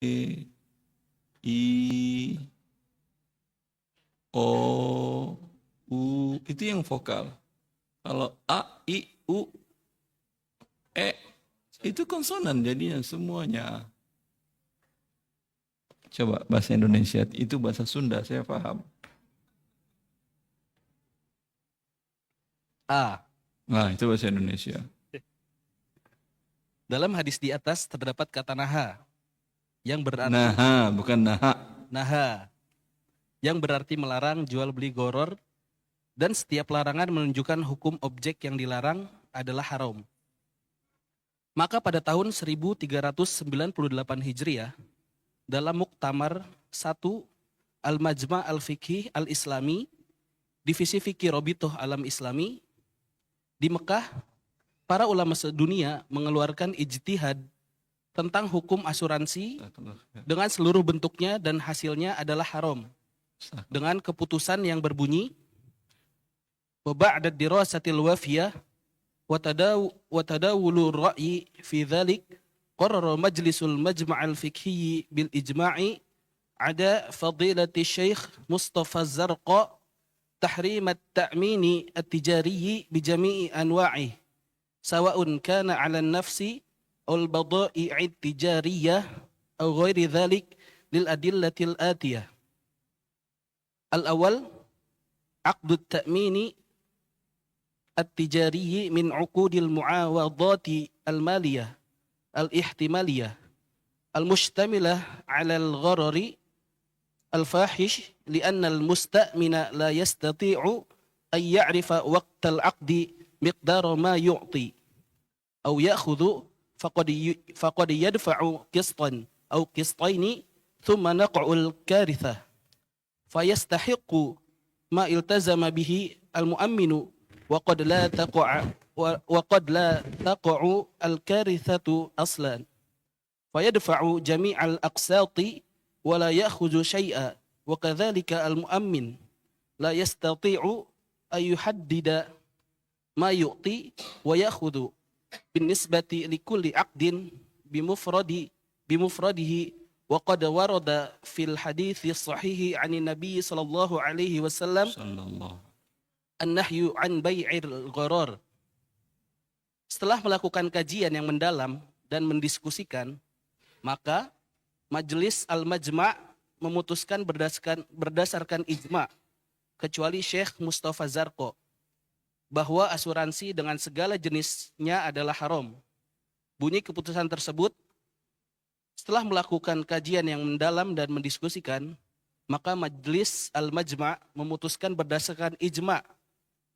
I, O, U, itu yang vokal. Kalau A, I, U, E, itu konsonan jadinya semuanya. Coba bahasa Indonesia, itu bahasa Sunda, saya paham. A. Nah, itu bahasa Indonesia. Dalam hadis di atas terdapat kata naha yang berarti Naha, bukan naha. naha yang berarti melarang jual beli goror, dan setiap larangan menunjukkan hukum objek yang dilarang adalah haram. Maka pada tahun 1398 Hijriah, dalam Muktamar 1 Al-Majma' Al-Fiqih Al-Islami, Divisi Fikih Robitoh Alam Islami, di Mekah, para ulama sedunia mengeluarkan ijtihad tentang hukum asuransi dengan seluruh bentuknya dan hasilnya adalah haram. Dengan keputusan yang berbunyi, wa ba'da dirasatil wafiyah wa tadawulu ra'yi fi dhalik, qarara majlisul majma'al fiqhi bil ijma'i ada fadilati Syekh Mustafa Zarqa tahrim at-ta'mini at-tijari bi jami'i anwa'i sawa'un kana 'ala an-nafsi aw al-bada'i' at-tijariyah aw ghairi dhalik lil adillatil atiyah. Al-awwal, aqdu at-ta'mini at-tijari min 'uqudil mu'awadati al-maliyah al-ihtimaliyah al-mushtamilah 'ala al-gharari al-fahish li'anna al-musta'mina la yastati'u an ya'rifa waqta al-'aqdi miqdara ma yu'ti aw ya'khudhu faqad yadfa'u qistan aw qistaini thumma naq'u al-karithah fayastahiqqu ma iltazama bihi al-mu'amminu wa qad la taqa'u al-karithatu aslan fayadfa'u jami'al aqsati wa la ya'khudhu syai'a wa kadzalika al-mu'ammin la yastati'u ay yuhaddida ma yu'ti wa ya'khudhu binisbati likulli 'aqdin bimufradihi wa qad warada fil hadithi sahihi 'ani nabiy sallallahu alaihi wasallam an-nahyu 'an bai'il gharar. Setelah melakukan kajian yang mendalam dan mendiskusikan, maka Majelis Al-Majma' memutuskan berdasarkan ijma', kecuali Syekh Mustafa Zarqa, bahwa asuransi dengan segala jenisnya adalah haram. Bunyi keputusan tersebut, setelah melakukan kajian yang mendalam dan mendiskusikan, maka Majelis Al-Majma' memutuskan berdasarkan ijma',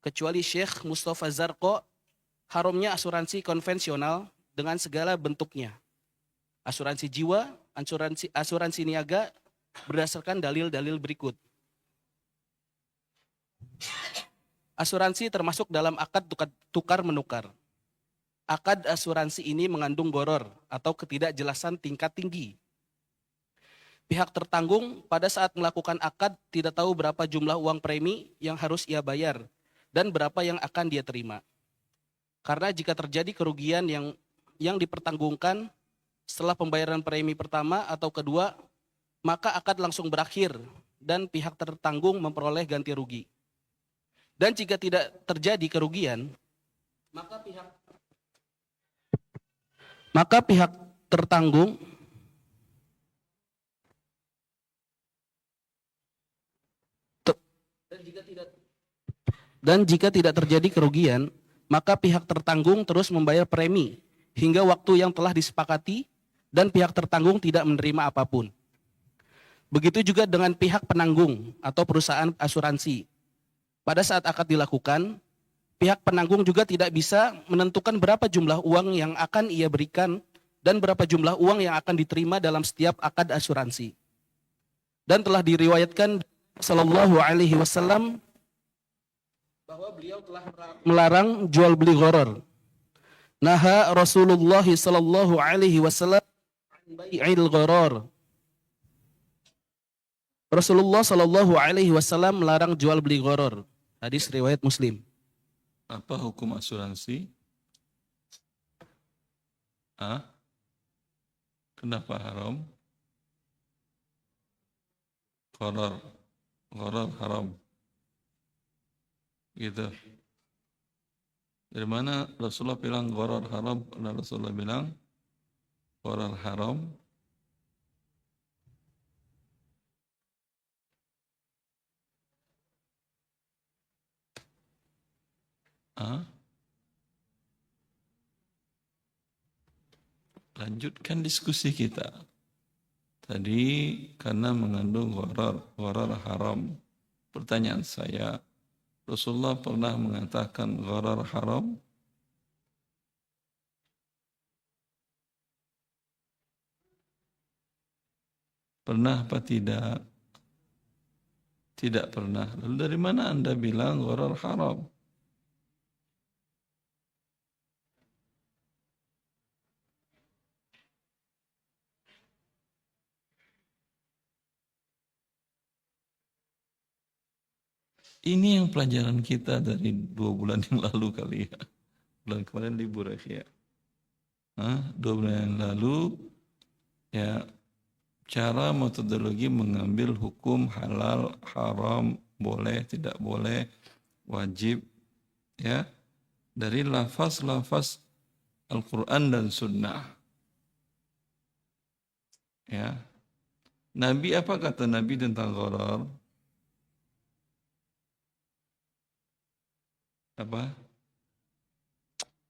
kecuali Syekh Mustafa Zarqa, haramnya asuransi konvensional dengan segala bentuknya. Asuransi jiwa, asuransi niaga berdasarkan dalil-dalil berikut. Asuransi termasuk dalam akad tukar-menukar. Akad asuransi ini mengandung goror atau ketidakjelasan tingkat tinggi. Pihak tertanggung pada saat melakukan akad tidak tahu berapa jumlah uang premi yang harus ia bayar dan berapa yang akan dia terima. Karena jika terjadi kerugian yang dipertanggungkan setelah pembayaran premi pertama atau kedua, maka akad langsung berakhir dan pihak tertanggung memperoleh ganti rugi. Dan jika tidak terjadi kerugian, maka pihak tertanggung dan jika tidak terjadi kerugian, maka pihak tertanggung terus membayar premi hingga waktu yang telah disepakati dan pihak tertanggung tidak menerima apapun. Begitu juga dengan pihak penanggung atau perusahaan asuransi. Pada saat akad dilakukan, pihak penanggung juga tidak bisa menentukan berapa jumlah uang yang akan ia berikan dan berapa jumlah uang yang akan diterima dalam setiap akad asuransi. Dan telah diriwayatkan sallallahu alaihi wasallam bahwa beliau telah melarang jual beli gharar. Naha Rasulullah sallallahu alaihi wasallam bai'il gharar. Rasulullah sallallahu alaihi wasallam melarang jual beli gharar. Hadis riwayat Muslim. Apa hukum asuransi? Kenapa haram? Gharar, gharar haram. Gitu. Dari mana Rasulullah bilang gharar haram? Karena Rasulullah bilang gharar haram. Ah, lanjutkan diskusi kita. Tadi karena mengandung gharar, gharar haram. Pertanyaan saya, Rasulullah pernah mengatakan gharar haram? Pernah apa tidak? Tidak pernah. Lalu dari mana Anda bilang gharar haram? Ini yang pelajaran kita dari 2 bulan yang lalu kali ya. Bulan kemarin libur ya. 2 bulan yang lalu ya, cara metodologi mengambil hukum halal, haram, boleh, tidak boleh, wajib ya dari lafaz-lafaz Al-Quran dan Sunnah. Ya, Nabi apa kata Nabi tentang gharar? Apa?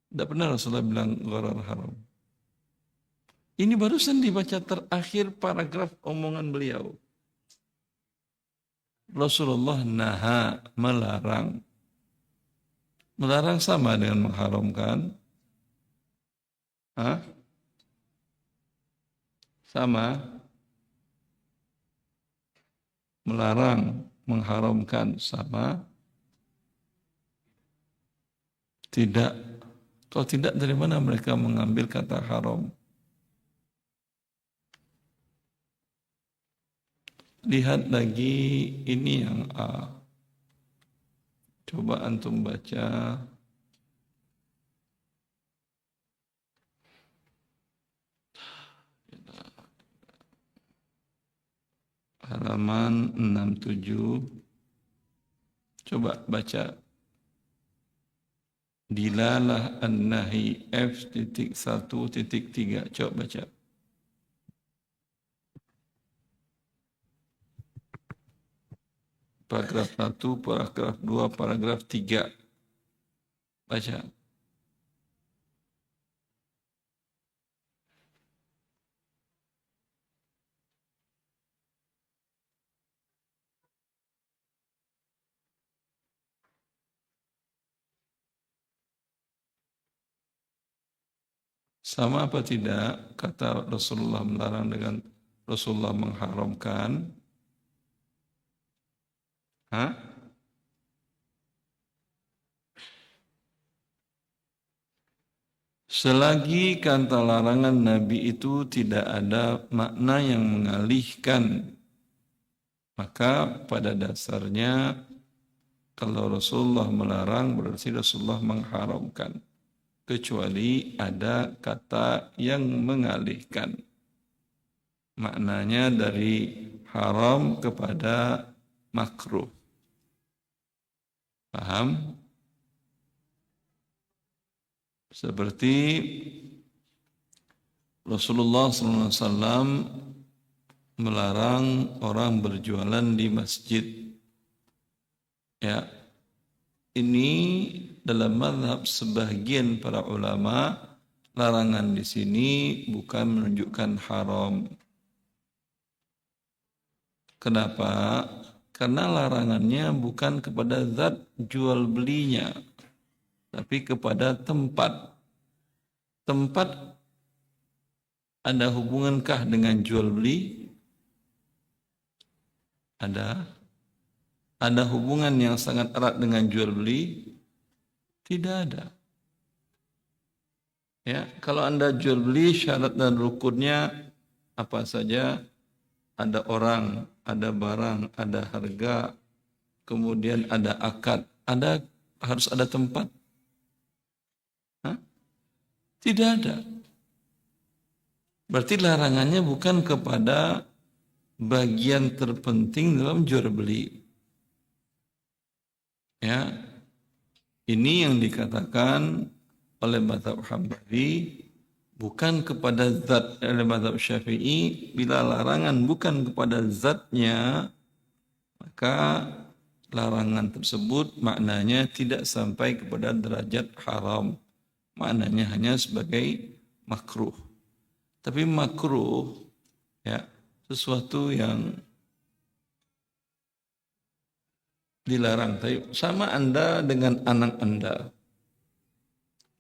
Tidak pernah Rasulullah bilang gharar haram. Ini barusan dibaca terakhir paragraf omongan beliau. Rasulullah naha, melarang. Melarang sama dengan mengharamkan. Hah? Sama. Melarang, mengharamkan sama. Tidak. Kalau tidak, dari mana mereka mengambil kata haram? Lihat lagi ini yang A. Coba antum baca. Halaman 67. Coba baca. Dilalah an-nahi F.1.3. Coba baca. Paragraf 1, paragraf 2, paragraf 3. Baca. Sama apa tidak kata Rasulullah melarang dengan Rasulullah mengharamkan? Hah? Selagi kata larangan Nabi itu tidak ada makna yang mengalihkan, maka pada dasarnya kalau Rasulullah melarang berarti Rasulullah mengharamkan. Kecuali ada kata yang mengalihkan. Maknanya dari haram kepada makruh. Paham? Seperti Rasulullah SAW melarang orang berjualan di masjid. Ya, ini dalam mazhab sebagian para ulama, larangan di sini bukan menunjukkan haram. Kenapa? Karena larangannya bukan kepada zat jual belinya, tapi kepada tempat. Tempat ada hubungankah dengan jual beli? Ada. Ada hubungan yang sangat erat dengan jual beli? Tidak ada. Ya, kalau Anda jual beli syarat dan rukunnya apa saja? Ada orang, ada barang, ada harga, kemudian ada akad, harus ada tempat. Hah? Tidak ada. Berarti larangannya bukan kepada bagian terpenting dalam jual beli. Ya, ini yang dikatakan oleh mazhab Hambali, bukan kepada zat. Oleh mazhab Syafi'i, bila larangan bukan kepada zatnya, maka larangan tersebut maknanya tidak sampai kepada derajat haram. Maknanya hanya sebagai makruh. Tapi makruh, ya, sesuatu yang dilarang. Sama Anda dengan anak Anda.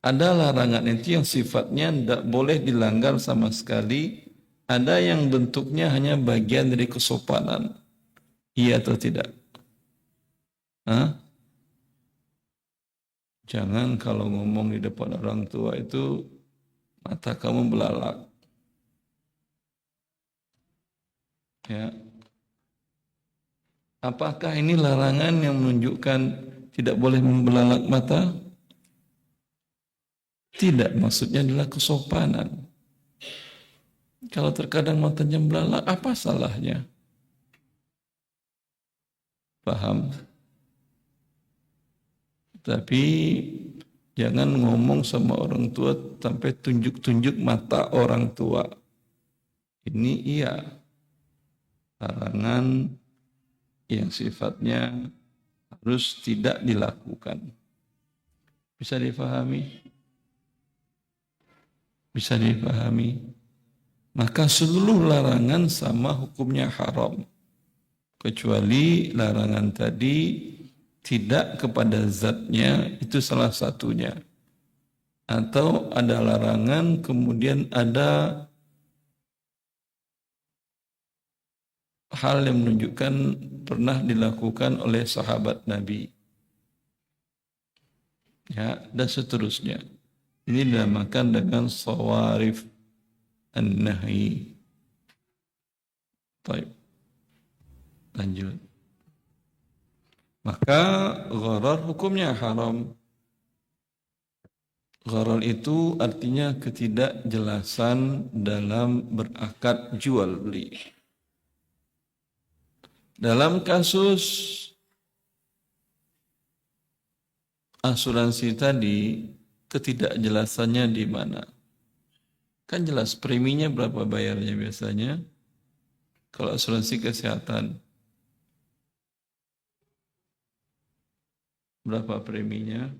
Ada larangan itu yang sifatnya tidak boleh dilanggar sama sekali. Ada yang bentuknya hanya bagian dari kesopanan. Iya atau tidak? Hah? Jangan kalau ngomong di depan orang tua itu mata kamu belalak. Ya. Apakah ini larangan yang menunjukkan tidak boleh membelalak mata? Tidak, maksudnya adalah kesopanan. Kalau terkadang matanya belalak, apa salahnya? Paham? Tapi jangan ngomong sama orang tua sampai tunjuk-tunjuk mata orang tua. Ini iya, larangan yang sifatnya harus tidak dilakukan. Bisa dipahami? Bisa dipahami? Maka seluruh larangan sama hukumnya haram. Kecuali larangan tadi tidak kepada zatnya, itu salah satunya. Atau ada larangan kemudian ada hal yang menunjukkan pernah dilakukan oleh sahabat Nabi. Ya, dan seterusnya. Ini dinamakan dengan sawarif an-nahi. Baik. Lanjut. Maka gharar hukumnya haram. Gharar itu artinya ketidakjelasan dalam berakad jual beli. Dalam kasus asuransi tadi, ketidakjelasannya di mana? Kan jelas preminya berapa bayarnya biasanya? Kalau asuransi kesehatan, berapa preminya?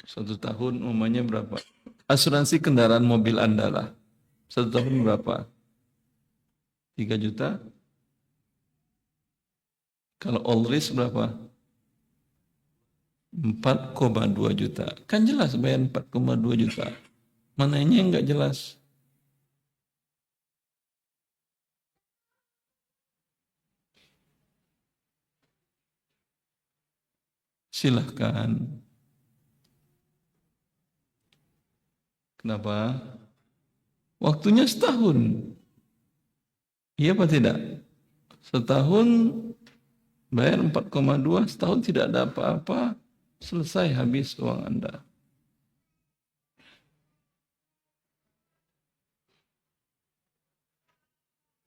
1 tahun umumnya berapa? Asuransi kendaraan mobil Anda lah. 1 tahun berapa? 3 juta? Kalau all risk berapa? 4,2 juta. Kan jelas bayar 4,2 juta. Mananya yang enggak jelas? Silahkan. Kenapa? Waktunya setahun. Iya apa tidak? Setahun bayar 4,2, setahun tidak ada apa-apa, selesai habis uang Anda.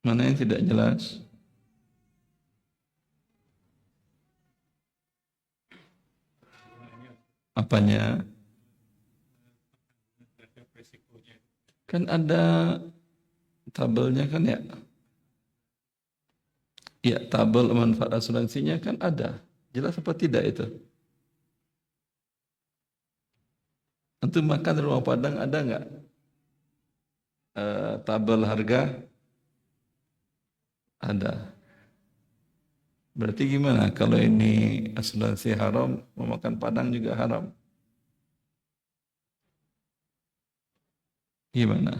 Mana yang tidak jelas? Apanya? Kan ada tabelnya kan ya? Ya, tabel manfaat asuransinya kan ada. Jelas apa tidak itu? Untuk makan di rumah Padang ada nggak? Tabel harga? Ada. Berarti gimana? Kalau ini asuransi haram, mau makan Padang juga haram. Gimana?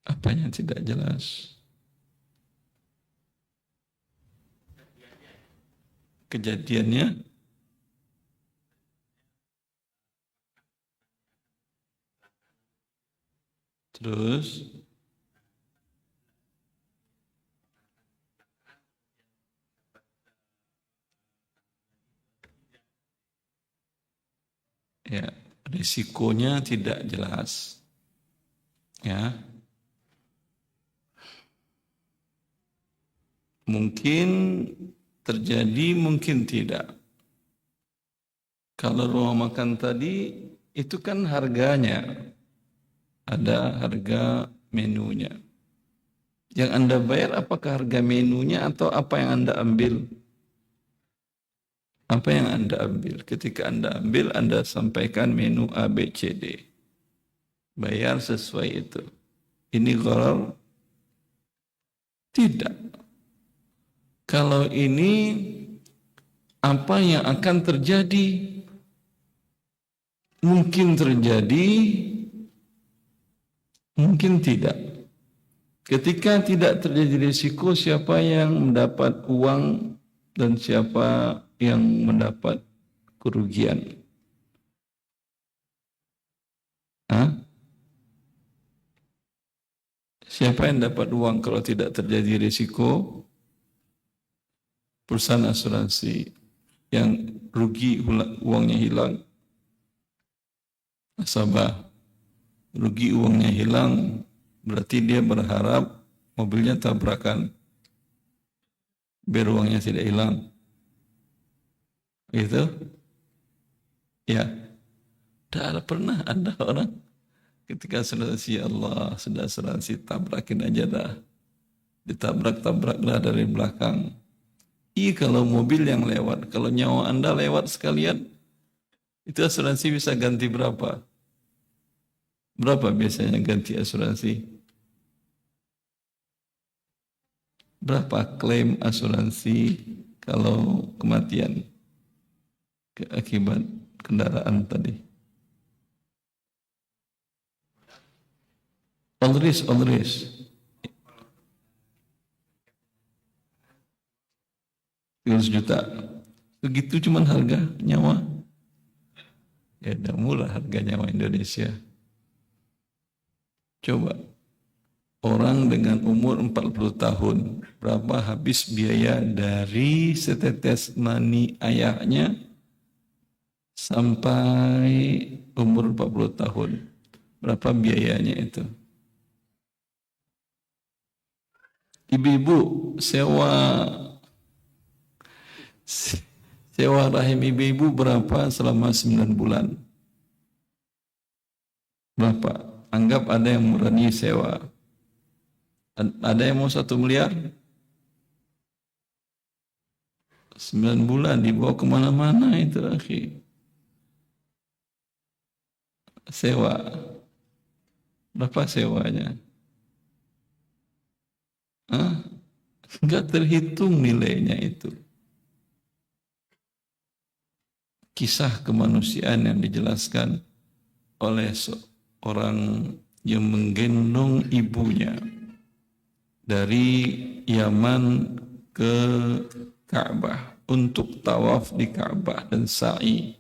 Apanya tidak jelas? Kejadiannya terus ya risikonya tidak jelas, ya mungkin terjadi, mungkin tidak. Kalau rumah makan tadi itu kan harganya, ada harga menunya. Yang Anda bayar apakah harga menunya atau apa yang Anda ambil? Apa yang Anda ambil? Ketika Anda ambil, Anda sampaikan menu A, B, C, D. Bayar sesuai itu. Ini gharar? Tidak. Kalau ini apa yang akan terjadi? Mungkin terjadi, mungkin tidak. Ketika tidak terjadi risiko, siapa yang mendapat uang dan siapa yang mendapat kerugian? Hah? Siapa yang dapat uang kalau tidak terjadi risiko? Perusahaan asuransi. Yang rugi uangnya hilang, nasabah. Rugi uangnya hilang, berarti dia berharap mobilnya tabrakan biar uangnya tidak hilang. Gitu? Ya. Tidak pernah ada orang ketika asuransi, Allah sudah asuransi, tabrakin aja dah. Ditabrak-tabraklah dari belakang. Kalau mobil yang lewat, kalau nyawa Anda lewat sekalian, itu asuransi bisa ganti berapa? Berapa biasanya ganti asuransi? Berapa klaim asuransi kalau kematian akibat kendaraan tadi? All risk. 300 juta. Begitu cuman harga nyawa. Ya udah murah harga nyawa Indonesia. Coba orang dengan umur 40 tahun, berapa habis biaya dari setetes mani ayahnya sampai umur 40 tahun. Berapa biayanya itu? Ibu-ibu sewa rahim ibu-ibu berapa selama 9 bulan? Berapa? Anggap ada yang murni sewa. Ada yang mau 1 miliar? 9 bulan dibawa kemana-mana itu, akhi. Sewa. Berapa sewanya? Enggak terhitung nilainya itu. Kisah kemanusiaan yang dijelaskan oleh seorang yang menggendong ibunya dari Yaman ke Ka'bah untuk tawaf di Ka'bah dan sa'i.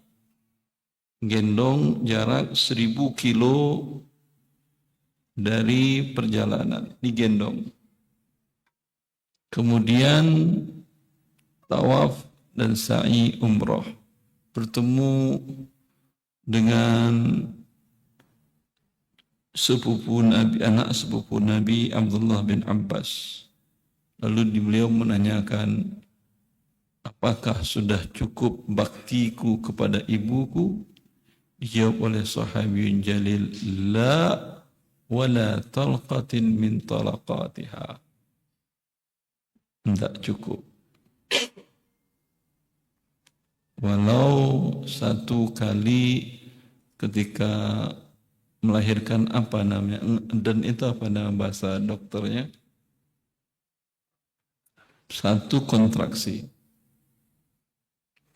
Gendong jarak 1000 kilo dari perjalanan, digendong. Kemudian tawaf dan sa'i umroh. Bertemu dengan anak sepupu Nabi Abdullah bin Abbas. Lalu beliau menanyakan, apakah sudah cukup baktiku kepada ibuku? Dijawab oleh sahabiyun jalil, la wala talqatin min talaqatiha. Tidak cukup. Walau 1 kali ketika melahirkan, apa namanya, dan itu apa nama bahasa dokternya? 1 kontraksi.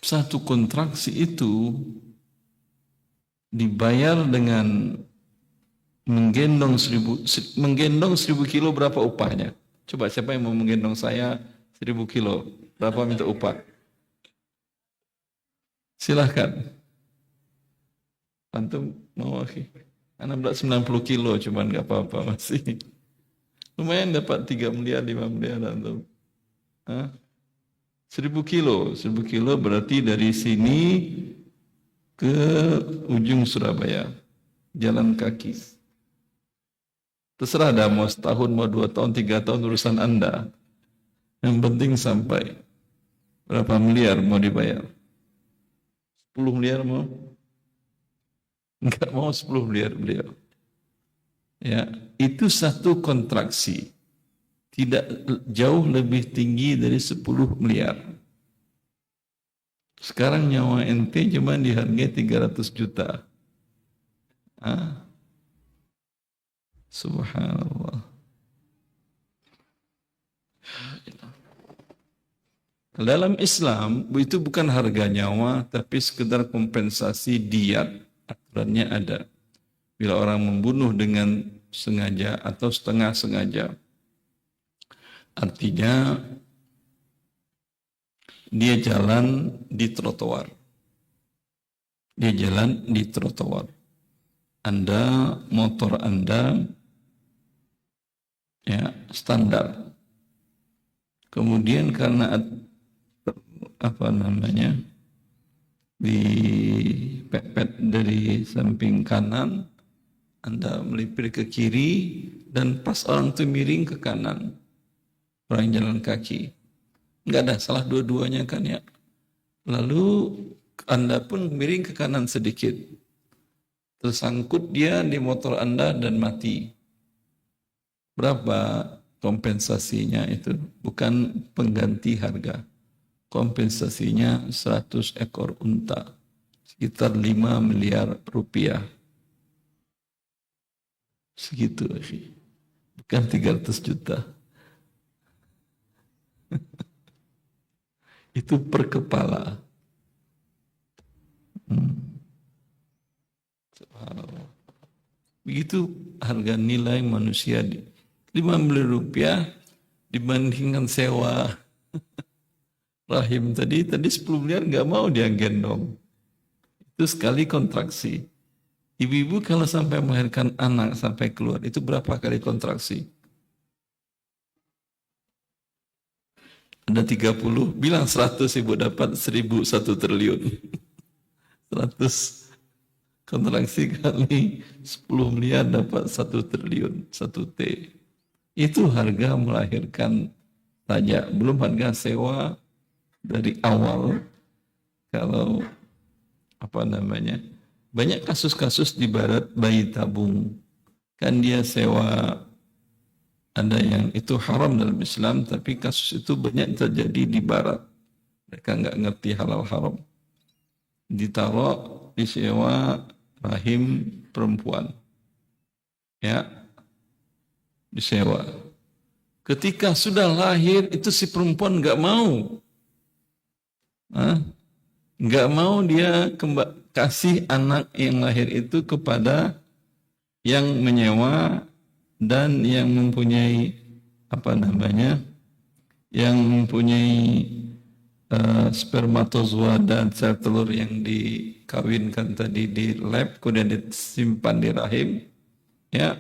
1 kontraksi itu dibayar dengan menggendong 1000 kilo. Berapa upahnya? Coba siapa yang mau menggendong saya 1000 kilo? Berapa minta upah? Silahkan. Antum mau, akhi? Anak berat 90 kilo cuman gak apa-apa masih. Lumayan dapat 3 miliar, 5 miliar antum. 1000 kilo. 1000 kilo berarti dari sini ke ujung Surabaya, jalan kaki. Terserah dah mau setahun, mau 2 tahun, 3 tahun, urusan Anda. Yang penting sampai. Berapa miliar mau dibayar? 10 miliar mau? Enggak mau 10 miliar beliau. Ya, itu satu kontraksi. Tidak jauh lebih tinggi dari 10 miliar. Sekarang nyawa ente cuma dihargai 300 juta. Ah, subhanallah. Dalam Islam itu bukan harga nyawa, tapi sekedar kompensasi diat. Aturannya ada. Bila orang membunuh dengan sengaja atau setengah sengaja, artinya dia jalan di trotoar. Dia jalan di trotoar. Anda, motor Anda, ya standar. Kemudian karena dipepet dari samping kanan, Anda melipir ke kiri dan pas orang itu miring ke kanan, orang jalan kaki. Enggak ada, salah dua-duanya kan ya. Lalu Anda pun miring ke kanan sedikit. Tersangkut dia di motor Anda dan mati. Berapa kompensasinya itu? Bukan pengganti harga. Kompensasinya 100 ekor unta. Sekitar 5 miliar rupiah. Segitu. Bukan 300 juta. Itu per kepala. Subhanallah. Begitu harga nilai manusia 5 miliar rupiah dibandingkan sewa rahim tadi 10 miliar nggak mau dia gendong. Itu sekali kontraksi. Ibu-ibu kalau sampai melahirkan anak sampai keluar itu berapa kali kontraksi? Ada 30, bilang 100 ibu dapat 1.001 triliun. 100 kontraksi kali 10 miliar dapat 1 triliun, 1 T. Itu harga melahirkan saja, belum harga sewa dari awal. Kalau banyak kasus-kasus di barat bayi tabung. Kan dia sewa, ada yang itu haram dalam Islam, tapi kasus itu banyak terjadi di barat. Mereka nggak ngerti halal haram. Ditaruh, disewa rahim perempuan. Ya, disewa. Ketika sudah lahir, itu si perempuan nggak mau. Nggak mau dia kasih anak yang lahir itu kepada yang menyewa dan yang mempunyai yang mempunyai spermatozoa dan sel telur yang dikawinkan tadi di lab kemudian disimpan di rahim, ya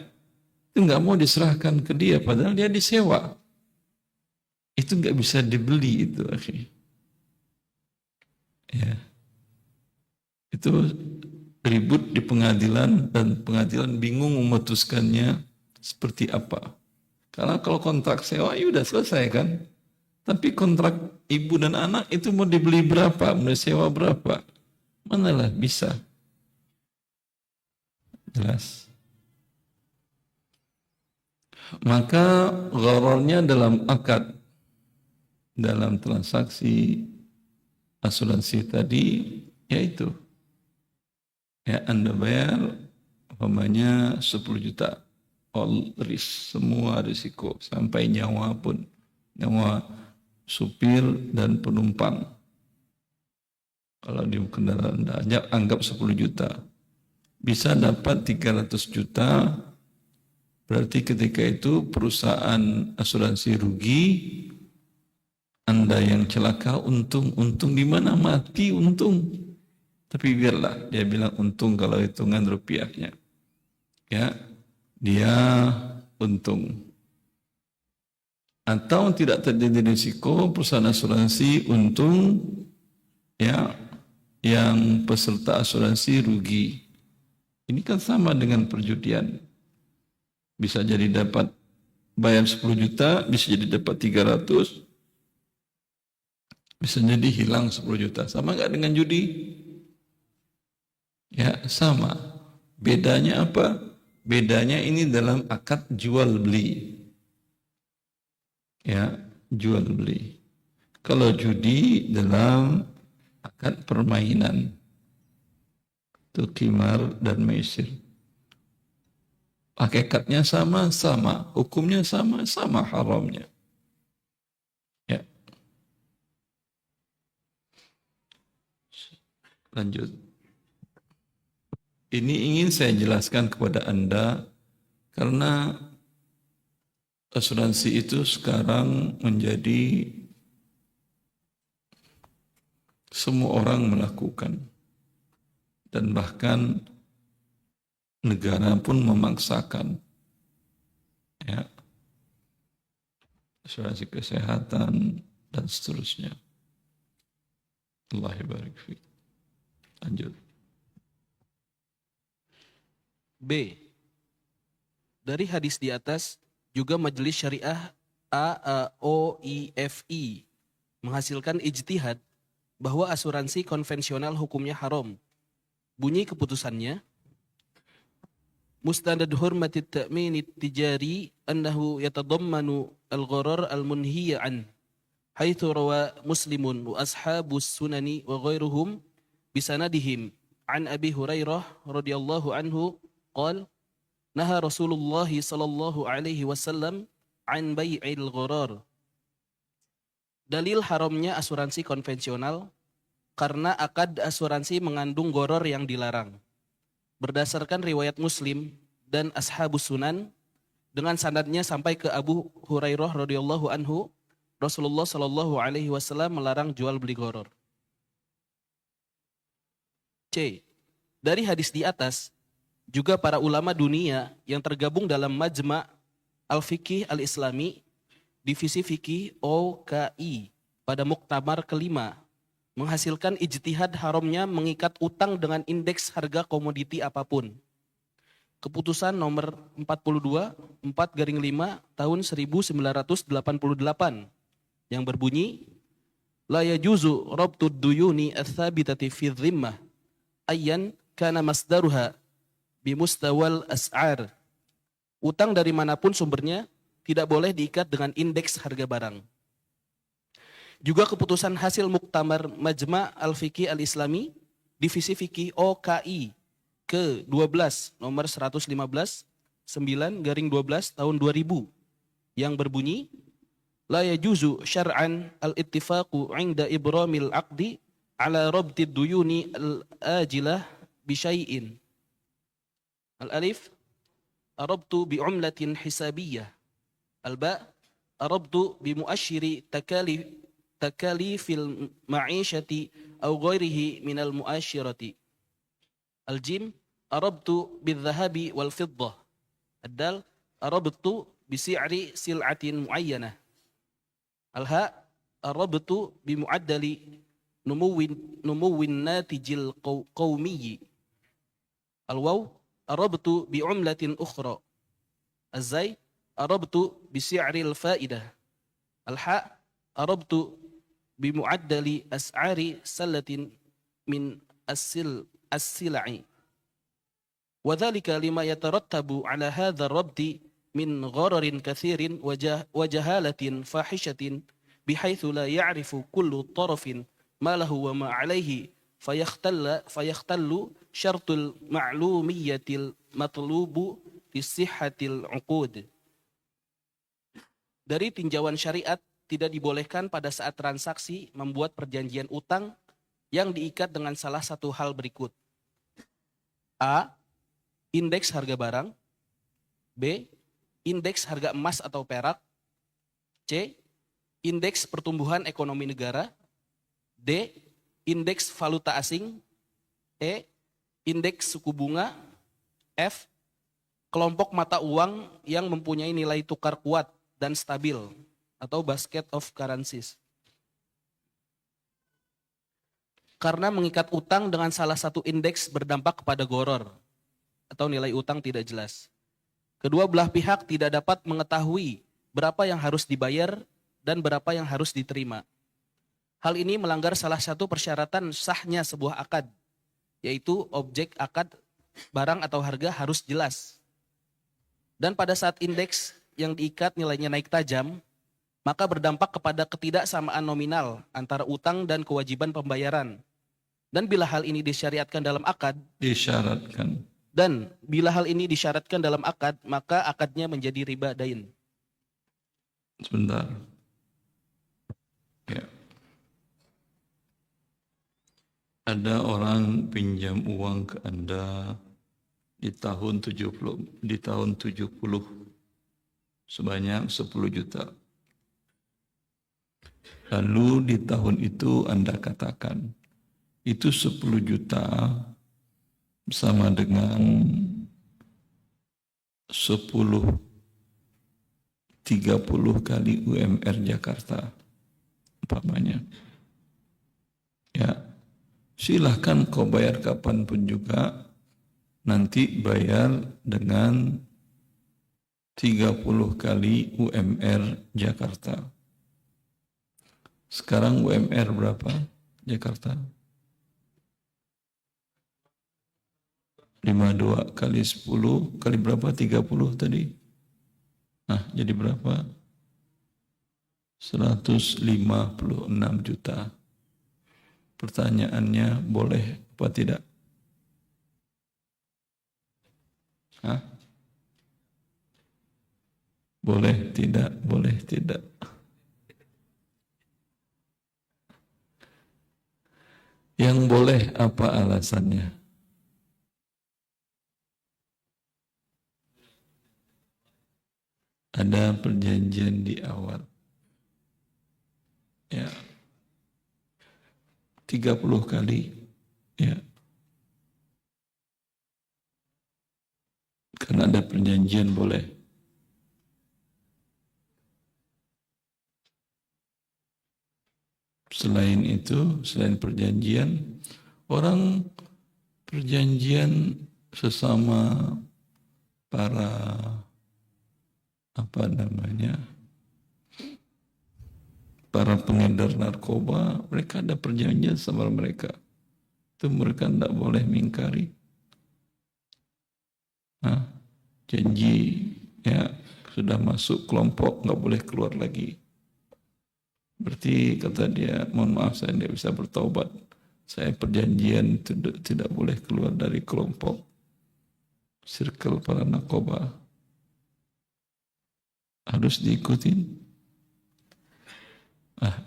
itu nggak mau diserahkan ke dia padahal dia disewa. Itu nggak bisa dibeli itu, akhi. Ya, itu ribut di pengadilan dan pengadilan bingung memutuskannya seperti apa. Karena kalau kontrak sewa ya udah selesai kan. Tapi kontrak ibu dan anak itu mau dibeli berapa, mau disewa berapa, manalah bisa. Jelas. Maka gharornya dalam akad, dalam transaksi asuransi tadi, yaitu ya Anda bayar umpamanya 10 juta, all risk, semua risiko sampai nyawa pun, nyawa supir dan penumpang. Kalau di kendaraan Anda anggap 10 juta, bisa dapat 300 juta, berarti ketika itu perusahaan asuransi rugi, Anda yang celaka untung di mana mati untung. Tapi biarlah dia bilang untung kalau hitungan rupiahnya. Ya, dia untung. Atau tidak terjadi risiko, perusahaan asuransi untung, ya yang peserta asuransi rugi. Ini kan sama dengan perjudian. Bisa jadi dapat bayar 10 juta, bisa jadi dapat 300, bisa jadi hilang 10 juta. Sama nggak dengan judi? Ya, sama. Bedanya apa? Bedanya ini dalam akad jual beli. Ya, jual beli. Kalau judi dalam akad permainan. Itu qimar dan maisir. Hakikatnya sama-sama, hukumnya sama-sama haramnya. Ya, lanjut. Ini ingin saya jelaskan kepada Anda karena asuransi itu sekarang menjadi semua orang melakukan dan bahkan negara pun memaksakan, ya, asuransi kesehatan dan seterusnya. Allah barik fiik. Lanjut. B. Dari hadis di atas juga Majelis Syariah AAOIFI menghasilkan ijtihad bahwa asuransi konvensional hukumnya haram. Bunyi keputusannya, Mustandad hurmati ta'min tijari annahu yatadammanu al-gharar al-munhiya an haitsu rawa Muslimun wa ashabus sunani wa ghairuhum bisanadihim an Abi Hurairah radhiyallahu anhu qala naha Rasulullah sallallahu alaihi wasallam an bai'il gharar. Dalil haramnya asuransi konvensional karena akad asuransi mengandung gharar yang dilarang. Berdasarkan riwayat Muslim dan Ashabus Sunan dengan sanadnya sampai ke Abu Hurairah radhiyallahu anhu, Rasulullah sallallahu alaihi wasallam melarang jual beli gharar. C. Dari hadis di atas juga para ulama dunia yang tergabung dalam Majma' Al-Fiqih Al-Islami, Divisi Fikih OKI pada Muktamar kelima menghasilkan ijtihad haramnya mengikat utang dengan indeks harga komoditi apapun. Keputusan nomor 42 4/5 tahun 1988 yang berbunyi la yajuzu rabtud duyuni ats-tsabitati fi dhimmah ayyan kana masdaruha bimustawal as'ar. Utang dari manapun sumbernya tidak boleh diikat dengan indeks harga barang. Juga keputusan hasil Muktamar Majma' Al-Fiqih Al-Islami, Divisi Fikih OKI ke-12 nomor 115 9/12 tahun 2000 yang berbunyi la yajuzu syar'an al-ittifaqu 'inda ibramil 'aqdi ala rabtid duyuni al-ajilah bi syai'in. Al-alif arabtu bi 'umlatin hisabiyyah. Al-ba arabtu bi mu'asyiri takalifil ma'isyati aw ghairihi minal mu'asyirati. Al-jim arabtu bil-dhahabi wal-fiddah. Ad-dal arabtu bi si'ri sil'atin mu'ayyanah. Al-ha arabtu bi mu'addali numuwin natijil qawmiyyi. Al-waw arabtu bi umlatin ukhra. Az-zay arabtu bi si'ril fa'idah. Al-ha arabtu bi mu'addali as'ari salatin min as-sil'i. Wa dhalika lima yatarattabu ala hadha ar-rabti min ghararin kathirin wa jahalatin fahishatin bihaitsu la ya'rifu kullu tarafin ma lahu wa ma 'alayhi fayahtallu syartul ma'lumiyatil matlubu lisihhatil 'uqud. Dari tinjauan syariat tidak dibolehkan pada saat transaksi membuat perjanjian utang yang diikat dengan salah satu hal berikut. A. Indeks harga barang. B. Indeks harga emas atau perak. C. Indeks pertumbuhan ekonomi negara. D. Indeks valuta asing. E. Indeks suku bunga. F. Kelompok mata uang yang mempunyai nilai tukar kuat dan stabil atau basket of currencies. karena mengikat utang dengan salah satu indeks berdampak kepada goror atau nilai utang tidak jelas. Kedua belah pihak tidak dapat mengetahui berapa yang harus dibayar dan berapa yang harus diterima. Hal ini melanggar salah satu persyaratan sahnya sebuah akad, yaitu objek akad, barang atau harga harus jelas. Dan pada saat indeks yang diikat nilainya naik tajam, maka berdampak kepada ketidaksamaan nominal antara utang dan kewajiban pembayaran. Dan bila hal ini disyariatkan dalam akad, maka akadnya menjadi riba dain. Sebentar. Ya. Ada orang pinjam uang ke Anda di tahun 70 sebanyak 10 juta. Lalu di tahun itu Anda katakan itu 10 juta sama dengan 30 kali UMR Jakarta umpamanya. Ya, silahkan kau bayar kapanpun juga, nanti bayar dengan 30 kali UMR Jakarta. Sekarang UMR berapa Jakarta? 52 kali 10 kali berapa? 30 tadi. Nah, jadi berapa? 156 juta. Pertanyaannya, boleh apa tidak? Hah? Boleh tidak? Boleh tidak? Yang boleh apa alasannya? Ada perjanjian di awal. Ya. 30 kali. Ya. Karena ada perjanjian boleh. Selain itu, selain perjanjian, orang perjanjian sesama para para pengedar narkoba, mereka ada perjanjian sama mereka. Itu mereka tidak boleh mengingkari. Nah, janji ya sudah masuk kelompok nggak boleh keluar lagi. Berarti kata dia, mohon maaf saya tidak bisa bertaubat. Saya perjanjian tidak boleh keluar dari kelompok circle para narkoba. Harus diikutin.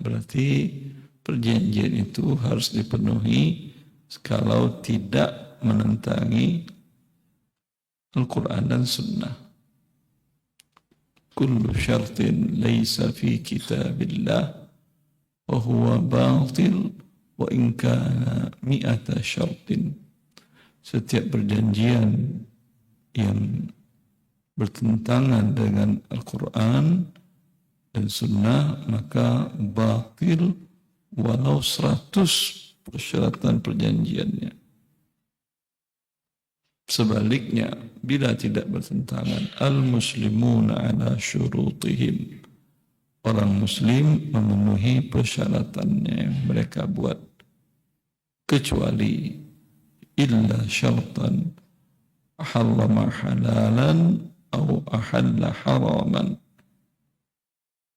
Berarti perjanjian itu harus dipenuhi kalau tidak menentangi Al-Quran dan Sunnah. Kullu syartin laysa fi kitabillah wa huwa batil wa in kana mi'ata syartin. Setiap perjanjian yang bertentangan dengan Al-Quran dan Sunnah maka batil walau 100 persyaratan perjanjiannya. Sebaliknya, bila tidak bertentangan, al-muslimuna ala syurutihim. Orang muslim memenuhi persyaratannya yang mereka buat. Kecuali illa syartan ahallama halalan atau ahalla haraman.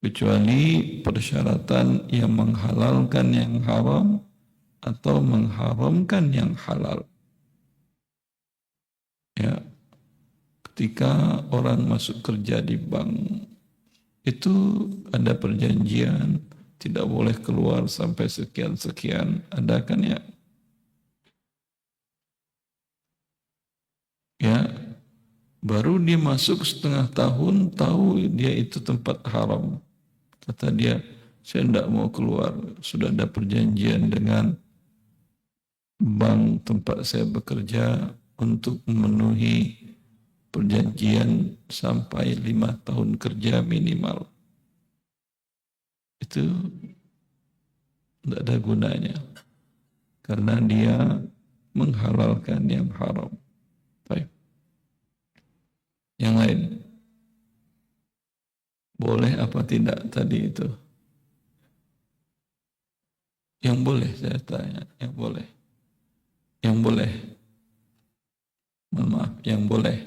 Kecuali persyaratan yang menghalalkan yang haram atau mengharamkan yang halal. Ya, ketika orang masuk kerja di bank, itu ada perjanjian, tidak boleh keluar sampai sekian-sekian, ada kan ya? Ya, baru dia masuk setengah tahun, tahu dia itu tempat haram. Kata dia, saya tidak mau keluar, sudah ada perjanjian dengan bank tempat saya bekerja, untuk memenuhi perjanjian sampai 5 tahun kerja minimal. Itu tidak ada gunanya. karena dia menghalalkan yang haram. Baik. Yang lain, boleh apa tidak tadi itu? Yang boleh saya tanya, yang boleh. Yang boleh. Mohon maaf, yang boleh.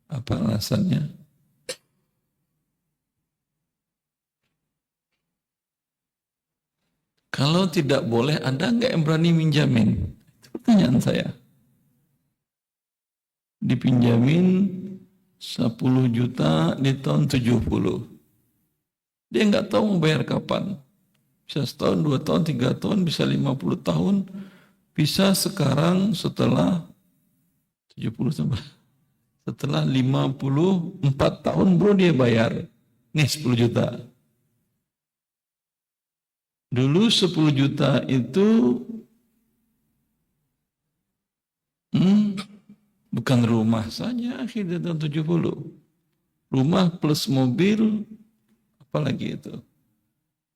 Apa alasannya? Kalau tidak boleh, ada nggak yang berani minjamin? Itu pertanyaan saya. Dipinjamin 10 juta di tahun 70. Dia nggak tahu mau bayar kapan. Bisa setahun, 2 tahun, 3 tahun, bisa 50 tahun. Bisa sekarang setelah 70 tambah. Setelah 54 tahun baru dia bayar. Nih 10 juta. Dulu 10 juta itu bukan rumah saja akhirnya tahun 70. Rumah plus mobil, apalagi itu.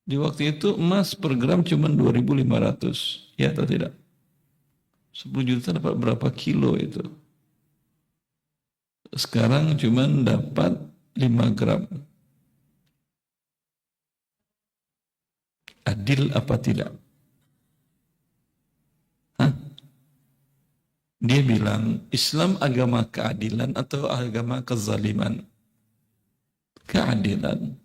Di waktu itu emas per gram cuma 2.500. Ya atau tidak? 10 juta dapat berapa kilo itu? Sekarang cuma dapat 5 gram. Adil apa tidak? Hah? Dia bilang, Islam agama keadilan atau agama kezaliman? Keadilan.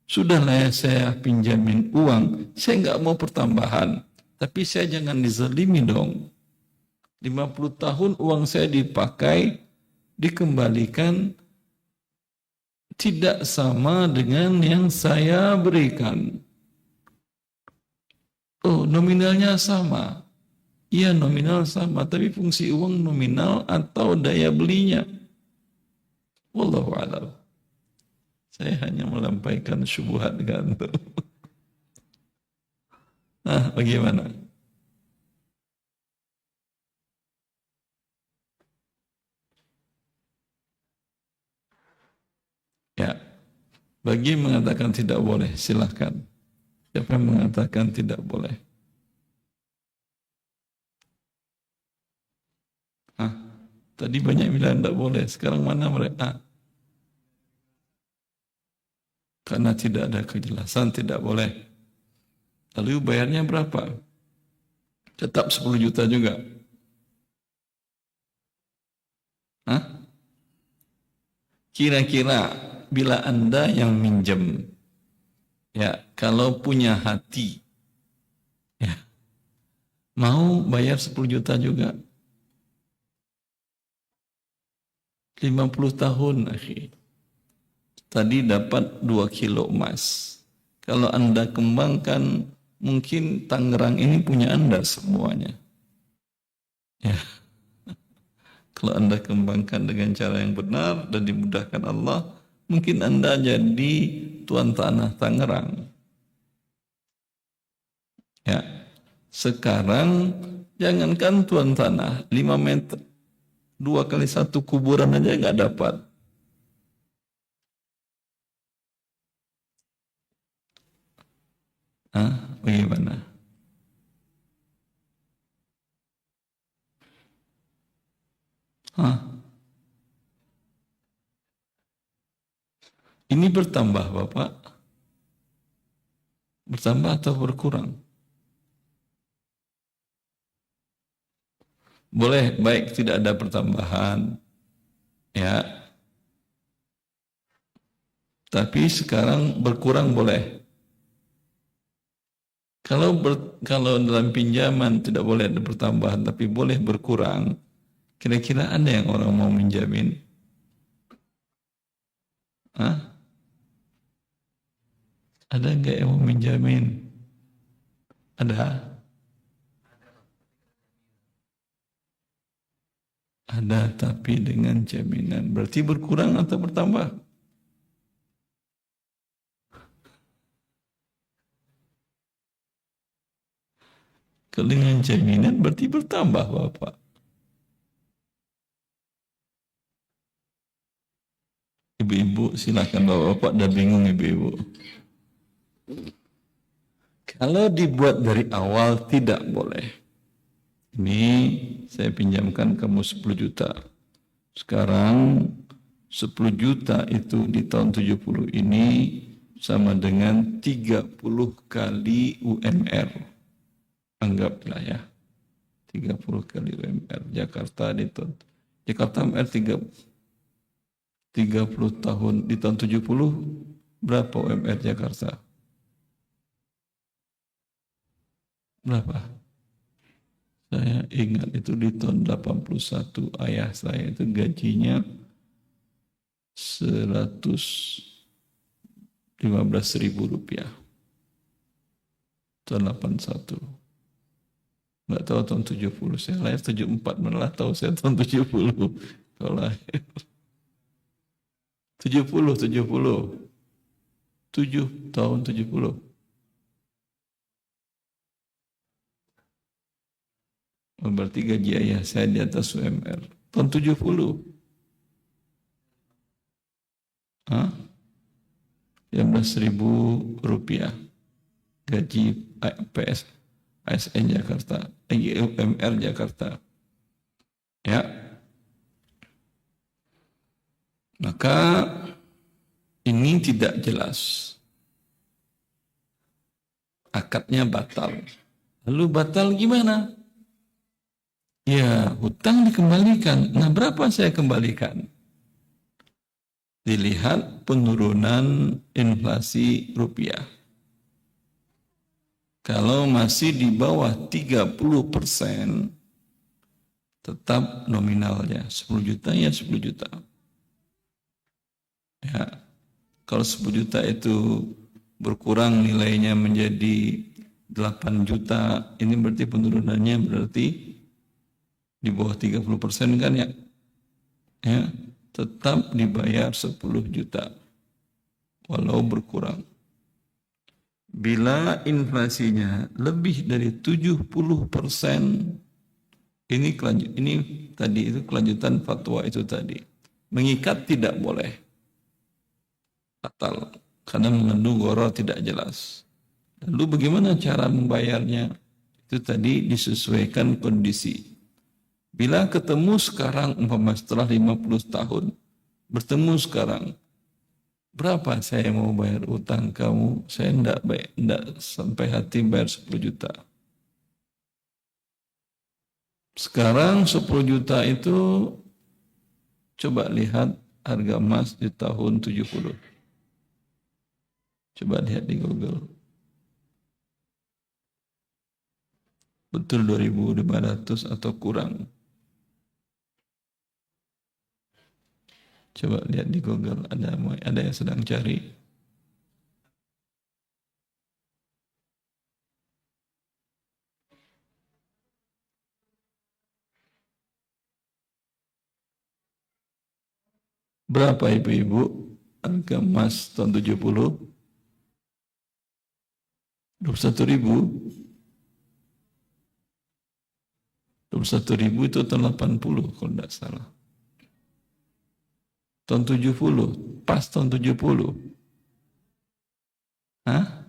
Sudahlah ya, saya pinjamin uang, saya nggak mau pertambahan. Tapi saya jangan dizalimi dong. 50 tahun uang saya dipakai, dikembalikan, tidak sama dengan yang saya berikan. Oh, nominalnya sama. Iya, nominal sama, tapi fungsi uang nominal atau daya belinya. Wallahu a'lam. Saya hanya melampaikan syubhat gantung. Nah, bagaimana? Ya, bagi yang mengatakan tidak boleh, silahkan. Siapa yang mengatakan tidak boleh? Hah? Tadi banyak bilang tidak boleh, sekarang mana mereka? Karena tidak ada kejelasan, tidak boleh. Lalu bayarnya berapa? Tetap 10 juta juga. Hah? Kira-kira bila Anda yang minjem, ya, kalau punya hati, ya, mau bayar 10 juta juga. 50 tahun, akhi. Tadi dapat 2 kilo emas. Kalau Anda kembangkan, mungkin Tangerang ini punya Anda semuanya. Ya. Kalau Anda kembangkan dengan cara yang benar dan dimudahkan Allah, mungkin Anda jadi tuan tanah Tangerang. Ya. Sekarang jangankan tuan tanah, 5 meter, 2 kali 1 kuburan aja nggak dapat. Hah? Bagaimana? Hah? Ini bertambah, Bapak? Bertambah atau berkurang? Boleh, baik, tidak ada pertambahan. Ya. Tapi sekarang berkurang boleh. Kalau dalam pinjaman tidak boleh ada pertambahan, tapi boleh berkurang. Kira-kira ada yang orang mau minjamin? Hah? Ada nggak yang mau minjamin? Ada? Ada, tapi dengan jaminan. Berarti berkurang atau bertambah? Kalau dengan jaminan berarti bertambah, Bapak. Ibu-ibu silakan, Bapak-bapak udah bingung ibu-ibu. Kalau dibuat dari awal tidak boleh. Ini saya pinjamkan kamu 10 juta. Sekarang 10 juta itu di tahun 70 ini sama dengan 30 kali UMR. Anggaplah ya. 30 kali UMR. Jakarta di tahun. Jakarta UMR 30 tahun. Di tahun 70 berapa UMR Jakarta? Berapa? Saya ingat itu di tahun 81 ayah saya itu gajinya 115.000 rupiah. Tahun 81. Nggak tahu tahun 70. Saya lahir 74, malah tahu saya tahun 70. Kalau lahir. 70. 7 tahun 70. Berarti gaji ayah saya di atas UMR. Tahun 70. Hah? 15.000 rupiah. Gaji PS ASN Jakarta. UMR Jakarta. Ya. Maka ini tidak jelas. Akadnya batal. Lalu batal gimana? Ya, hutang dikembalikan. Nah, berapa saya kembalikan? Dilihat penurunan inflasi rupiah. Kalau masih di bawah 30%, tetap nominalnya 10 juta ya 10 juta. Ya, kalau 10 juta itu berkurang nilainya menjadi 8 juta, ini berarti penurunannya berarti di bawah 30% kan ya? Ya, tetap dibayar 10 juta walau berkurang. Bila inflasinya lebih dari 70%, ini tadi itu kelanjutan fatwa itu tadi. Mengikat tidak boleh. Batal karena mengandung gharar tidak jelas. Lalu bagaimana cara membayarnya? Itu tadi disesuaikan kondisi. Bila ketemu sekarang umpama setelah 50 tahun, bertemu sekarang, berapa saya mau bayar utang kamu? Saya enggak sampai hati bayar 10 juta. Sekarang 10 juta itu coba lihat harga emas di tahun 70. Coba lihat di Google. Betul 2.500 atau kurang? Coba lihat di Google, ada yang sedang cari. Berapa ibu-ibu harga emas tahun 70? 21.000. 21.000 itu tahun 80 kalau tidak salah. Tahun 70, pas tahun 70. Hah?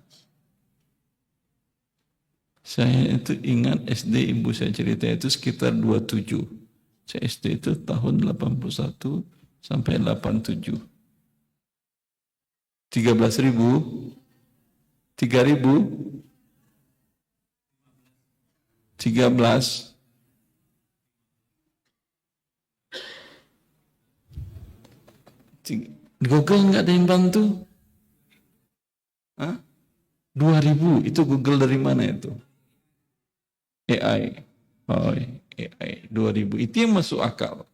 Saya itu ingat SD ibu saya cerita itu sekitar 27. Saya SD itu tahun 81 sampai 87. 13.000? 3.000? 13? Di Google nggak ada yang bantu? Hah? 2.000, itu Google dari mana itu? AI. Oh, AI. 2.000, itu yang masuk akal.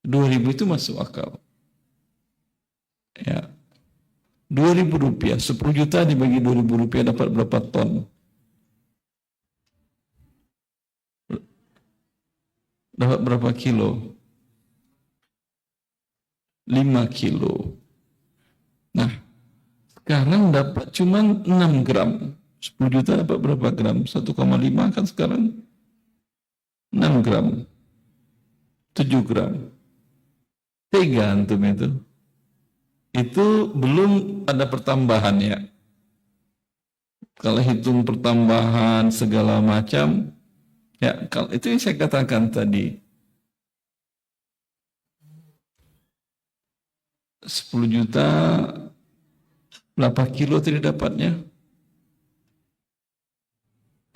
2.000 itu masuk akal. Ya. 2.000 rupiah, 10 juta dibagi 2.000 rupiah dapat berapa ton? Dapat berapa kilo? 5 kilo. Nah, sekarang dapat cuma 6 gram. 10 juta dapat berapa gram? 1,5 kan sekarang 6 gram. 7 gram. Tega antum itu. Itu belum ada pertambahan ya. Kalau hitung pertambahan segala macam, Ya, kalau itu yang saya katakan tadi, 10 juta berapa kilo tadi dapatnya?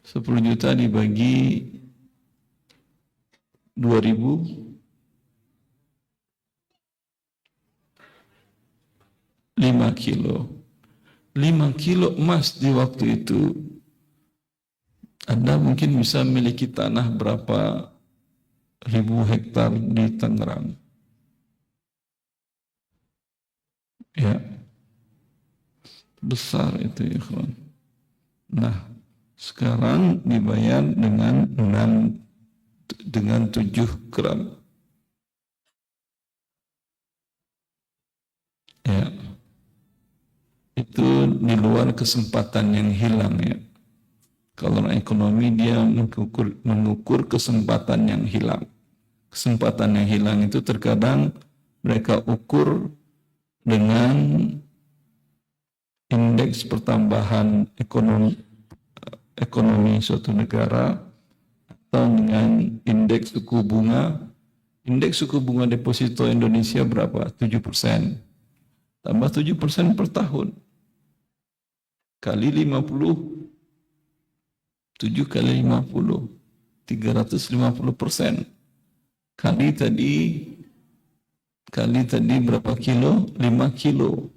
10 juta dibagi 2000, 5 kilo. 5 kilo emas di waktu itu, Anda mungkin bisa memiliki tanah berapa ribu hektar di Tangerang. Ya, besar itu ya kawan. Nah, sekarang dibayar dengan 7 gram. Ya, itu di luar kesempatan yang hilang ya. Kalau ekonomi dia mengukur kesempatan yang hilang. Kesempatan yang hilang itu terkadang mereka ukur dengan indeks pertambahan ekonomi suatu negara atau dengan indeks suku bunga. Indeks suku bunga deposito Indonesia berapa? 7%. Tambah 7% per tahun. Kali 50. 7 kali 50. 350%. Kali tadi berapa kilo? 5 kilo.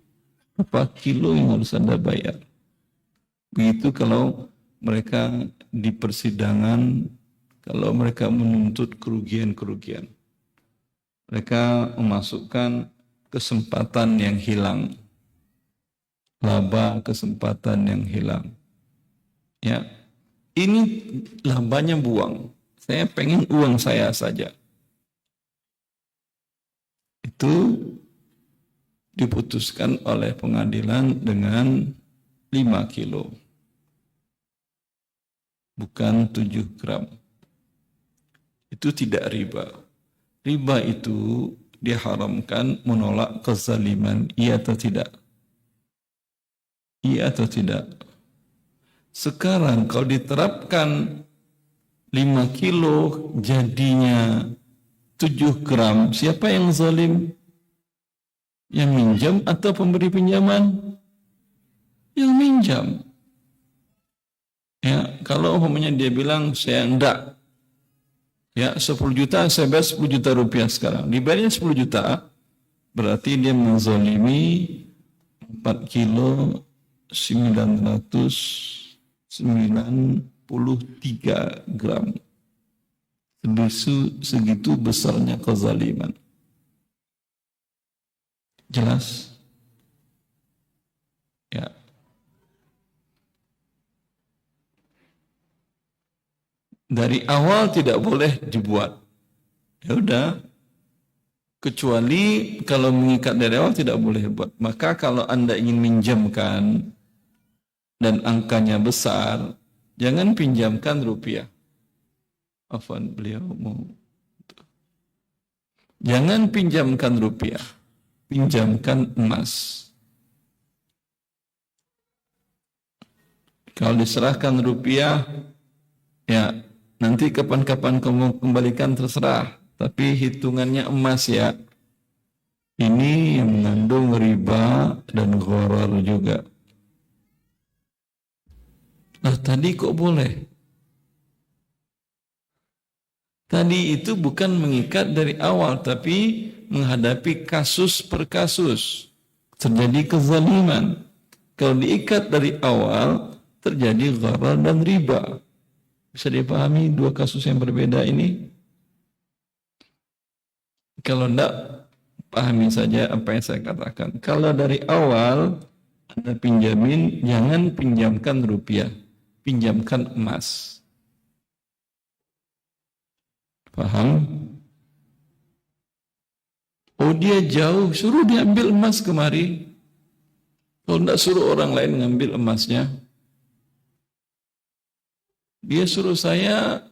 Berapa kilo yang harus Anda bayar? Begitu kalau mereka di persidangan, kalau mereka menuntut kerugian-kerugian. Mereka memasukkan kesempatan yang hilang. Laba kesempatan yang hilang. Ya, ini labanya buang. Saya pengen uang saya saja. Itu diputuskan oleh pengadilan dengan 5 kilo. Bukan 7 gram. Itu tidak riba. Riba itu diharamkan menolak kezaliman. Iya atau tidak? Iya atau tidak? Sekarang kalau diterapkan 5 kilo jadinya 7 gram, siapa yang zalim? Yang minjam atau pemberi pinjaman? Yang minjam. Ya, kalau umpamanya dia bilang saya enggak, ya 10 juta saya bayar 10 juta rupiah sekarang, dibayarnya 10 juta, berarti dia menzalimi 4 kilo 993 gram. Segitu besarnya kezaliman. Jelas? Ya. Dari awal tidak boleh dibuat. Ya udah. Kecuali kalau mengikat dari awal tidak boleh buat. Maka kalau Anda ingin minjamkan dan angkanya besar, jangan pinjamkan rupiah. Afwan, beliau mau. Jangan pinjamkan rupiah. Pinjamkan emas. Kalau diserahkan rupiah, ya nanti kapan-kapan kamu kembalikan terserah. Tapi hitungannya emas ya. Ini yang mengandung riba dan gharar juga. Nah tadi kok boleh? Tadi itu bukan mengikat dari awal, tapi menghadapi kasus per kasus. Terjadi kezaliman. Kalau diikat dari awal, terjadi gharar dan riba. Bisa dipahami dua kasus yang berbeda ini? Kalau tidak, pahami saja apa yang saya katakan. Kalau dari awal Anda pinjamin, jangan pinjamkan rupiah, pinjamkan emas. Paham? Oh dia jauh, suruh dia ambil emas kemari. Kalau tidak suruh orang lain ngambil emasnya. Dia suruh saya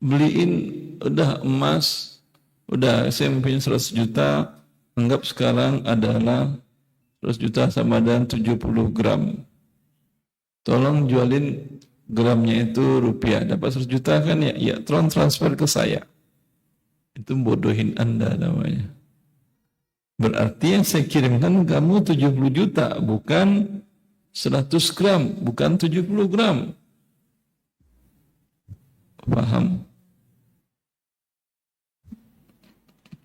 beliin udah emas, udah saya punya 100 juta, anggap sekarang adalah 100 juta sama dengan 70 gram. Tolong jualin gramnya itu rupiah, dapat 100 juta kan ya, ya transfer ke saya. Itu bodohin Anda namanya. Berarti yang saya kirimkan kamu 70 juta, bukan 100 gram, bukan 70 gram. Paham?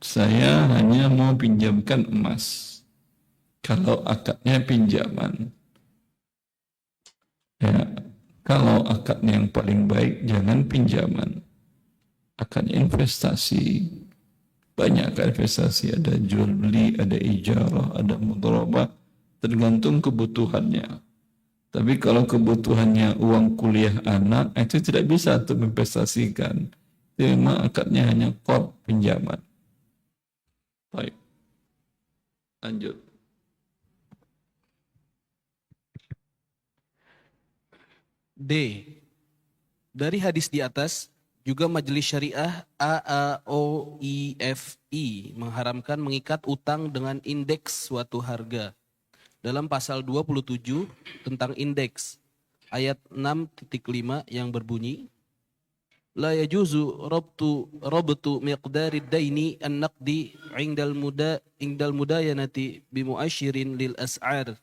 Saya hanya mau pinjamkan emas. Kalau akadnya pinjaman. Ya, kalau akadnya yang paling baik, jangan pinjaman. Akadnya investasi. Banyak investasi, ada jual beli, ada ijarah, ada mudharabah, tergantung kebutuhannya. Tapi kalau kebutuhannya uang kuliah anak, itu tidak bisa untuk investasikan. Itu memang akadnya hanya qard pinjaman. Baik, lanjut. D. Dari hadis di atas, juga Majelis Syariah AAOIFI mengharamkan mengikat utang dengan indeks suatu harga. Dalam pasal 27 tentang indeks, ayat 6.5 yang berbunyi, La yajuzu rabtu miqdarid daini an-naqdi indal mudayanati bimuasyirin lil as'ar.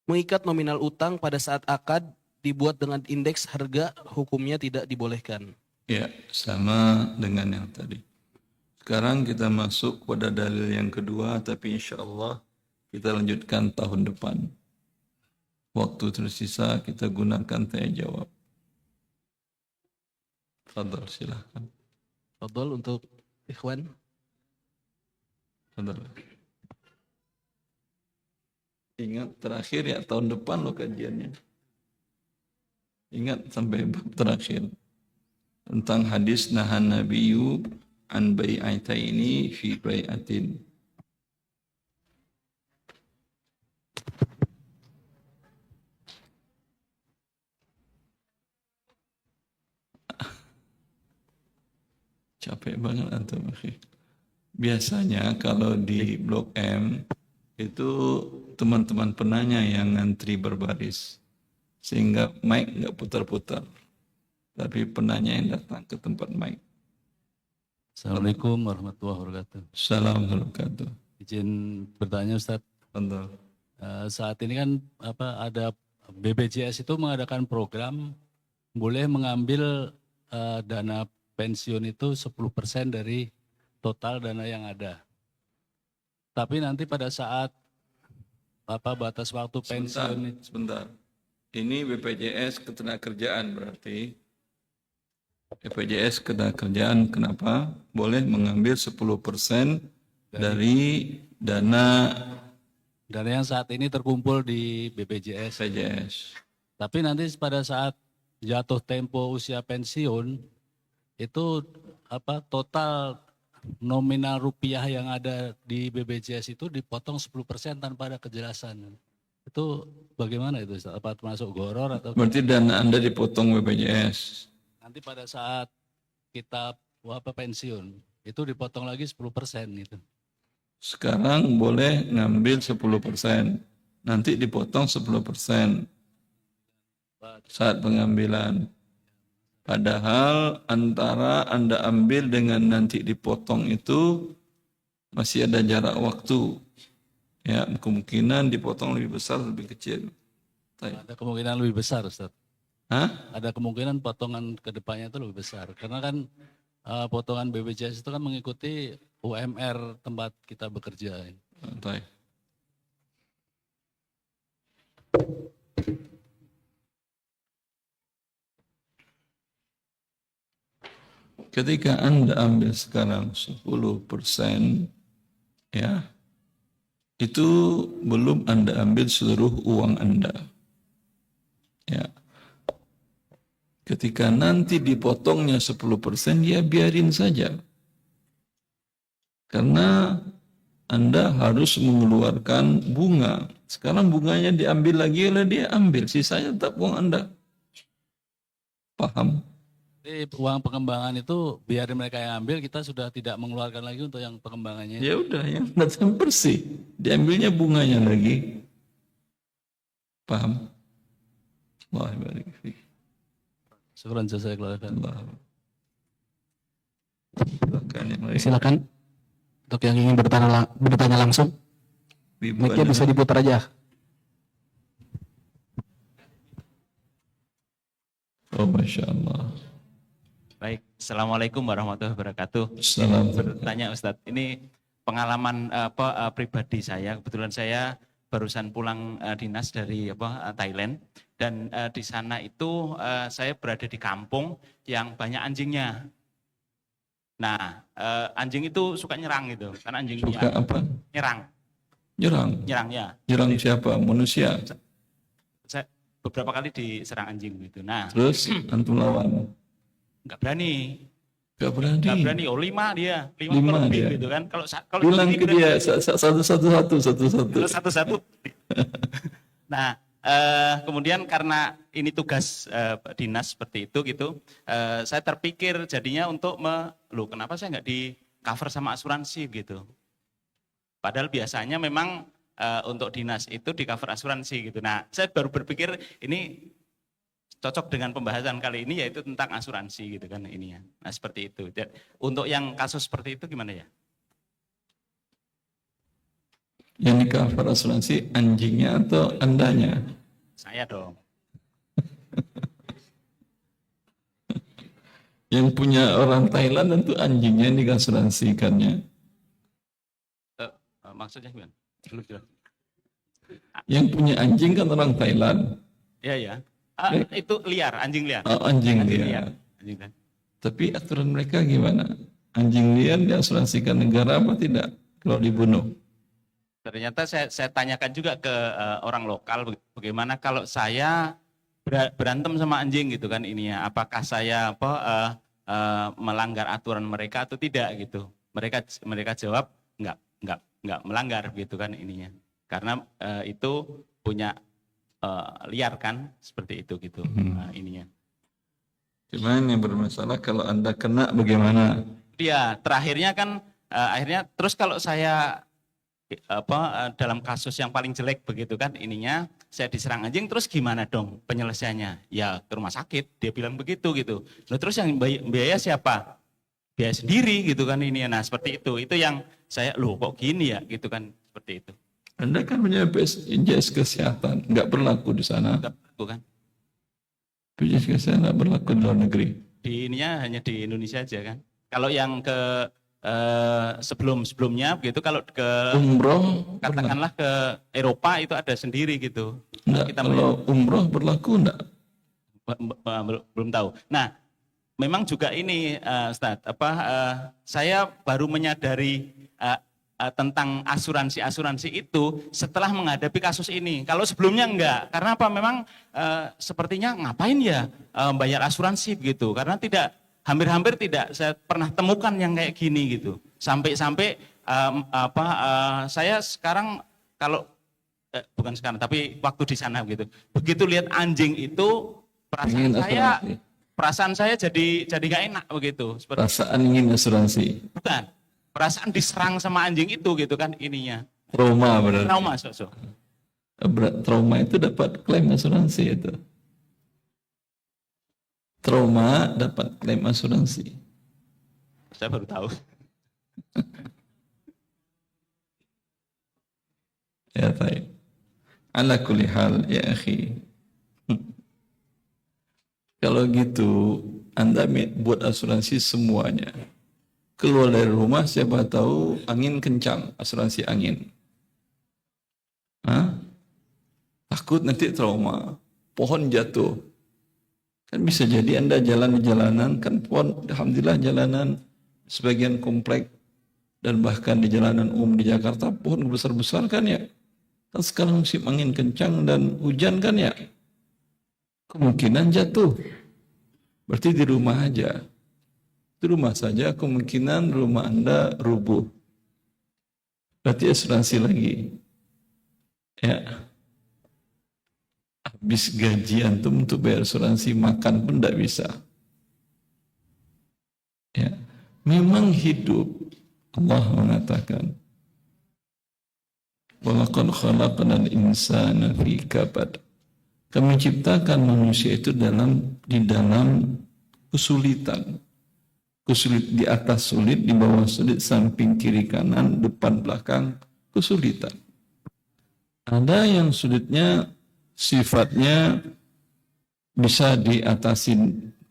Mengikat nominal utang pada saat akad dibuat dengan indeks harga, hukumnya tidak dibolehkan. Ya, sama dengan yang tadi. Sekarang kita masuk pada dalil yang kedua, tapi insya Allah kita lanjutkan tahun depan. Waktu tersisa kita gunakan tanya jawab. Fadal, silahkan. Fadol untuk ikhwan. Fadal. Ingat terakhir ya, tahun depan lo kajiannya. Ingat sampai bab terakhir. Tentang hadis nahan nabiyyu an bai'ataini fi bai'atin. Capek banget antum. Biasanya kalau di Blok M itu teman-teman penanya yang ngantri berbaris, sehingga mic nggak putar-putar, tapi penanya yang datang ke tempat mic. Assalamualaikum warahmatullahi wabarakatuh. Assalamualaikum warahmatullahi wabarakatuh. Izin bertanya Ustaz. Betul. Saat ini kan ada BPJS itu mengadakan program boleh mengambil dana pensiun itu 10% dari total dana yang ada. Tapi nanti pada saat batas waktu pensiun Sebentar. Ini BPJS Ketenagakerjaan berarti. BPJS Ketenagakerjaan kenapa? Boleh mengambil 10% dari dana yang saat ini terkumpul di BPJS. BPJS. Tapi nanti pada saat jatuh tempo usia pensiun itu total nominal rupiah yang ada di BPJS itu dipotong 10% tanpa ada kejelasan. Itu bagaimana itu Ustaz? Apa termasuk goror atau Berarti dana Anda dipotong BPJS. nanti pada saat kita pensiun itu dipotong lagi 10% gitu. Sekarang boleh ngambil 10%. Nanti dipotong 10% saat pengambilan. Padahal antara Anda ambil dengan nanti dipotong itu masih ada jarak waktu. Ya, kemungkinan dipotong lebih besar, lebih kecil. Ada kemungkinan lebih besar Ustaz. Hah? Ada kemungkinan potongan ke depannya itu lebih besar. Karena kan potongan BPJS itu kan mengikuti UMR tempat kita bekerja. Baik. Ketika Anda ambil sekarang 10%, ya, itu belum Anda ambil seluruh uang Anda. Ya. Ketika nanti dipotongnya 10%, ya biarin saja. Karena Anda harus mengeluarkan bunga. Sekarang bunganya diambil lagi oleh dia, ambil. Sisanya tetap uang Anda. Paham? Jadi uang pengembangan itu biar mereka yang ambil, kita sudah tidak mengeluarkan lagi untuk yang pengembangannya. Ya udah, yang datang bersih. Diambilnya bunganya lagi. Paham? Allah barik fiik. Syukran jazakallahu khairan. Allah. Silakan yang lain. Silakan untuk yang ingin bertanya langsung. Ibu Mic-nya ada. bisa diputar aja. Oh, Masya Allah. Baik, Assalamualaikum warahmatullahi wabarakatuh. Salam. Bertanya Ustadz, ini pengalaman pribadi saya, kebetulan saya barusan pulang dinas dari Thailand, dan di sana itu saya berada di kampung yang banyak anjingnya. Nah, anjing itu suka nyerang gitu, karena anjingnya Suka apa? nyerang ya. Nyerang siapa? Manusia. Saya beberapa kali diserang anjing gitu. Nah, Terus antum lawan. nggak berani. Gak berani. Nggak berani, lima Lima lebih dia. gitu kan. Kalau Bilang ini ke kita- dia satu-satu. satu-satu. Nah, kemudian karena ini tugas dinas seperti itu gitu, saya terpikir jadinya untuk kenapa saya nggak di cover sama asuransi gitu. Padahal biasanya memang untuk dinas itu di cover asuransi gitu. Nah, saya baru berpikir ini cocok dengan pembahasan kali ini, yaitu tentang asuransi gitu kan ini ya. Nah, seperti itu. Untuk yang kasus seperti itu gimana ya? Yang di cover asuransi anjingnya atau andanya? Saya dong. Yang punya orang Thailand tentu anjingnya yang diasuransikannya. Maksudnya gimana? Belum jelas. Yang punya anjing kan orang Thailand. Ya ya. Itu liar, anjing liar. Oh, anjing liar. Anjing liar. Tapi aturan mereka gimana? Anjing liar diasuransikan negara apa tidak kalau dibunuh? Ternyata saya tanyakan juga ke orang lokal, bagaimana kalau saya berantem sama anjing gitu kan ininya, apakah saya melanggar aturan mereka atau tidak gitu. Mereka jawab nggak melanggar gitu kan ininya, karena itu punya liar kan, seperti itu gitu ininya. Cuman yang bermasalah kalau Anda kena bagaimana? Dia terakhirnya kan akhirnya terus kalau saya dalam kasus yang paling jelek begitu kan ininya, saya diserang anjing, terus gimana dong penyelesaiannya? Ya ke rumah sakit, dia bilang begitu gitu. Nah, terus yang biaya siapa? Biaya sendiri gitu kan ini. Nah, seperti itu. Itu yang saya kok gini ya gitu kan, seperti itu. Anda kan punya BPJS kesehatan, nggak berlaku di sana. Bukan. BPJS kesehatan nggak berlaku di luar negeri. Di ininya hanya di Indonesia aja kan. Kalau yang ke sebelumnya begitu, kalau ke Umroh katakanlah ke Eropa itu ada sendiri gitu. enggak, Kita kalau umroh berlaku enggak? belum tahu. Nah, memang juga ini Ustadz, saya baru menyadari tentang asuransi itu setelah menghadapi kasus ini. Kalau sebelumnya enggak, karena apa? Memang sepertinya ngapain ya bayar asuransi begitu? Karena hampir-hampir tidak saya pernah temukan yang kayak gini gitu. Sampai-sampai saya sekarang kalau bukan sekarang tapi waktu di sana gitu. Begitu lihat anjing itu Ingin perasaan saya jadi nggak enak begitu. perasaan ingin asuransi. Bukan. Perasaan diserang sama anjing itu gitu kan ininya. Trauma berarti. Trauma Trauma itu dapat klaim asuransi itu. Trauma dapat klaim asuransi. Saya baru tahu. Ya baik. Ala kulli hal ya akhi. Kalau gitu Anda buat asuransi semuanya. Keluar dari rumah siapa tahu angin kencang, asuransi angin. Takut nanti trauma, pohon jatuh. Kan bisa jadi Anda jalan di jalanan, kan pohon, alhamdulillah jalanan sebagian komplek dan bahkan di jalanan umum di Jakarta pohon besar-besar kan ya. Kan sekarang musim angin kencang dan hujan kan ya. Kemungkinan jatuh. Berarti di rumah aja. Di rumah saja kemungkinan rumah Anda rubuh. Berarti asuransi lagi. Ya. Habis gaji antum untuk bayar asuransi, makan pun tidak bisa. Ya. Memang hidup, Allah mengatakan, walaqad khalaqnal insana fi kabad. Kami ciptakan manusia itu di dalam kesulitan. Kesulit di atas sulit, di bawah sulit, samping kiri kanan, depan belakang, kesulitan. Ada yang sulitnya sifatnya bisa diatasi,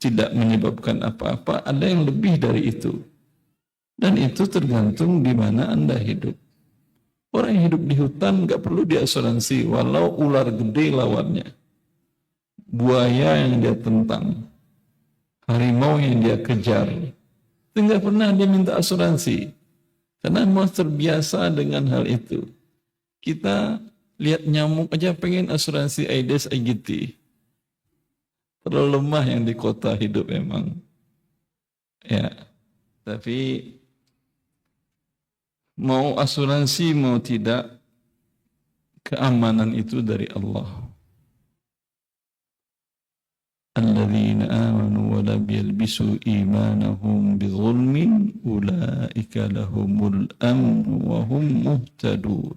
tidak menyebabkan apa-apa, ada yang lebih dari itu. Dan itu tergantung di mana Anda hidup. Orang yang hidup di hutan nggak perlu diasuransi, walau ular gede lawannya, buaya yang dia tentang, harimau yang dia kejar, itu nggak pernah dia minta asuransi, karena mau terbiasa dengan hal itu. Kita lihat nyamuk aja pengen asuransi Aedes aegypti, terlalu lemah yang di kota hidup memang. Ya, tapi mau asuransi mau tidak, keamanan itu dari Allah. Alladzina amanu wa lam yalbisu imanahum bidzulmin ulaika lahumul amnu wa hum muhtadun.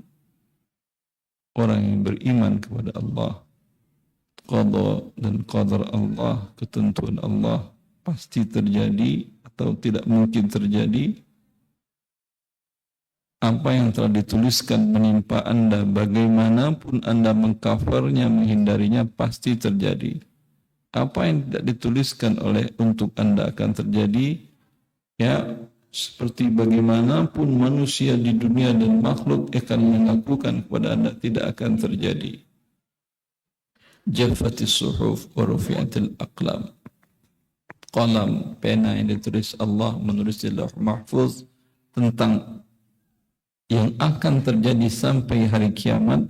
Orang yang beriman kepada Allah, qada dan qadar Allah, ketentuan Allah pasti terjadi atau tidak mungkin terjadi. Apa yang telah dituliskan menimpa Anda, bagaimanapun Anda mengcovernya, menghindarinya, pasti terjadi. Apa yang tidak dituliskan untuk Anda akan terjadi, ya, seperti bagaimanapun manusia di dunia dan makhluk akan mengakukan kepada Anda, tidak akan terjadi. Jaffatis suhuf wa rufi'atil aqlam. Qalam, pena yang ditulis Allah menulis di Lauh Mahfuz tentang yang akan terjadi sampai hari kiamat,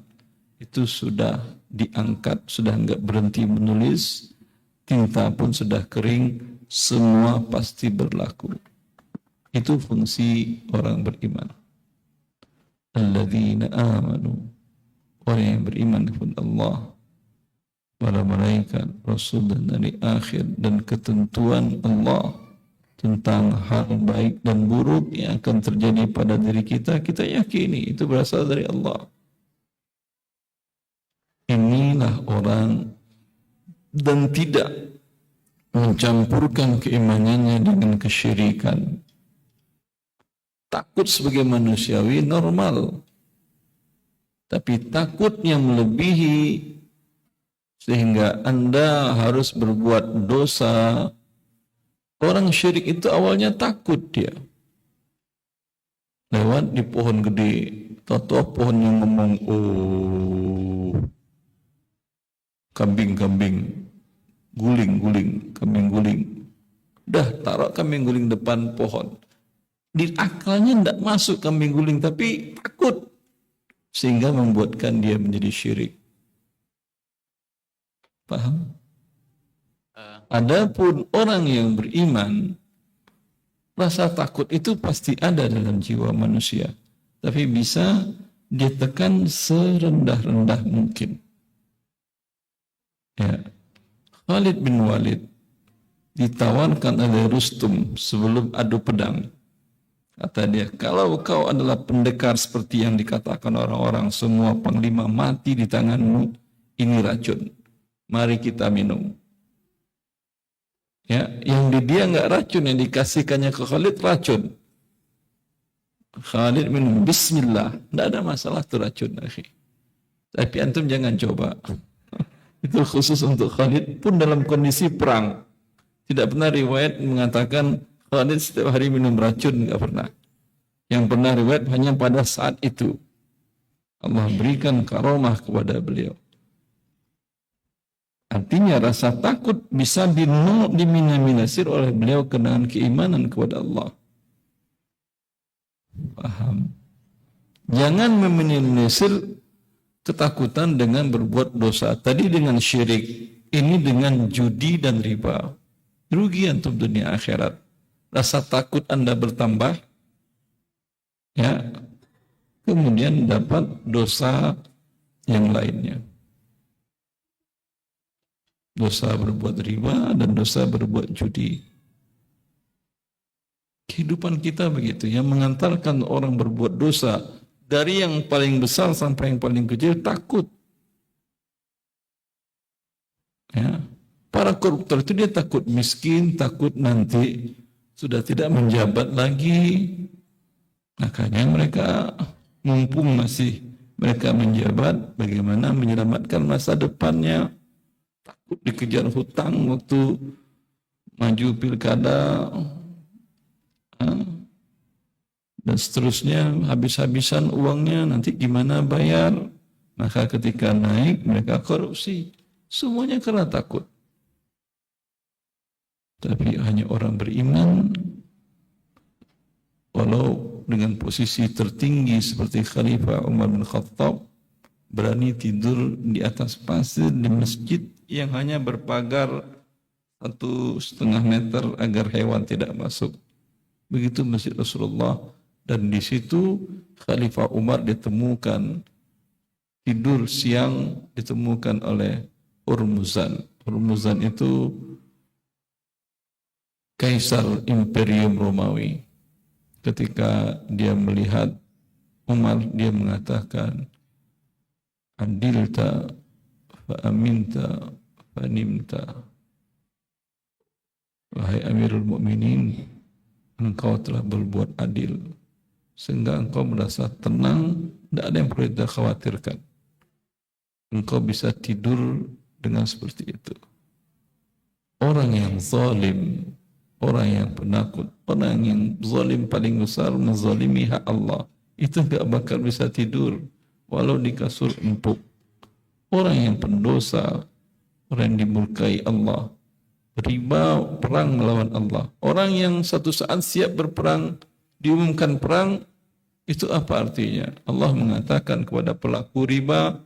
itu sudah diangkat, sudah enggak berhenti menulis, tinta pun sudah kering, semua pasti berlaku. Itu fungsi orang beriman. Alladzina amanu, orang yang beriman kepada Allah, para malaikat, Rasul dan hari akhir, dan ketentuan Allah tentang hal baik dan buruk yang akan terjadi pada diri kita, kita yakini itu berasal dari Allah. Inilah orang, dan tidak mencampurkan keimanannya dengan kesyirikan. Takut sebagai manusiawi normal, tapi takut yang melebihi sehingga Anda harus berbuat dosa. Orang syirik itu awalnya takut dia. Lewat di pohon gede, tahu pohonnya ngomong, oh, kambing-kambing, guling-guling, kambing guling. Dah taruh kambing guling depan pohon. Di akalnya tidak masuk kambing guling, tapi takut. Sehingga membuatkan dia menjadi syirik. Paham? Adapun orang yang beriman, rasa takut itu pasti ada dalam jiwa manusia, tapi bisa ditekan serendah-rendah mungkin. Ya. Khalid bin Walid ditawarkan oleh Rustum sebelum adu pedang. Kata dia, kalau kau adalah pendekar seperti yang dikatakan orang-orang, semua panglima mati di tanganmu, ini racun. Mari kita minum. Ya, yang di dia enggak racun, yang dikasihkannya ke Khalid racun. Khalid minum, bismillah, enggak ada masalah tuh racun, akhi. Tapi antum jangan coba. Itu khusus untuk Khalid pun dalam kondisi perang. Tidak pernah riwayat mengatakan Khalid setiap hari minum racun, enggak pernah. Yang pernah riwayat hanya pada saat itu. Allah berikan karomah kepada beliau. Artinya rasa takut bisa diminimalisir oleh beliau dengan keimanan kepada Allah. Paham? Jangan meminimalisir ketakutan dengan berbuat dosa. Tadi dengan syirik, ini dengan judi dan riba. Rugi untuk dunia akhirat. Rasa takut Anda bertambah, ya, kemudian dapat dosa yang lainnya. Dosa berbuat riba dan dosa berbuat judi. Kehidupan kita begitu, yang mengantarkan orang berbuat dosa dari yang paling besar sampai yang paling kecil, takut. Ya. Para koruptor itu dia takut miskin, takut nanti sudah tidak menjabat lagi. Makanya mereka mumpung masih mereka menjabat, bagaimana menyelamatkan masa depannya. Takut dikejar hutang waktu maju pilkada, dan seterusnya, habis-habisan uangnya, nanti gimana bayar. Maka ketika naik mereka korupsi, semuanya karena takut. Tapi hanya orang beriman, walau dengan posisi tertinggi seperti Khalifah Umar bin Khattab, berani tidur di atas pasir di masjid yang hanya berpagar 1,5 meter agar hewan tidak masuk. Begitu masjid Rasulullah, dan di situ Khalifah Umar ditemukan tidur siang, ditemukan oleh Hurmuzan. Hurmuzan itu Kaisar Imperium Romawi. Ketika dia melihat Umar, dia mengatakan, adilta fa'aminta fa'nimta. Wahai Amirul Mukminin, engkau telah berbuat adil sehingga engkau merasa tenang, tidak ada yang perlu kita khawatirkan. Engkau bisa tidur dengan seperti itu. Orang yang zalim, orang yang penakut, orang yang zalim paling besar menzalimi hak Allah, itu tidak bakal bisa tidur walau di kasur empuk. Orang yang pendosa, orang yang dimurkai Allah, riba, perang melawan Allah. Orang yang satu saat siap berperang, diumumkan perang, itu apa artinya? Allah mengatakan kepada pelaku riba,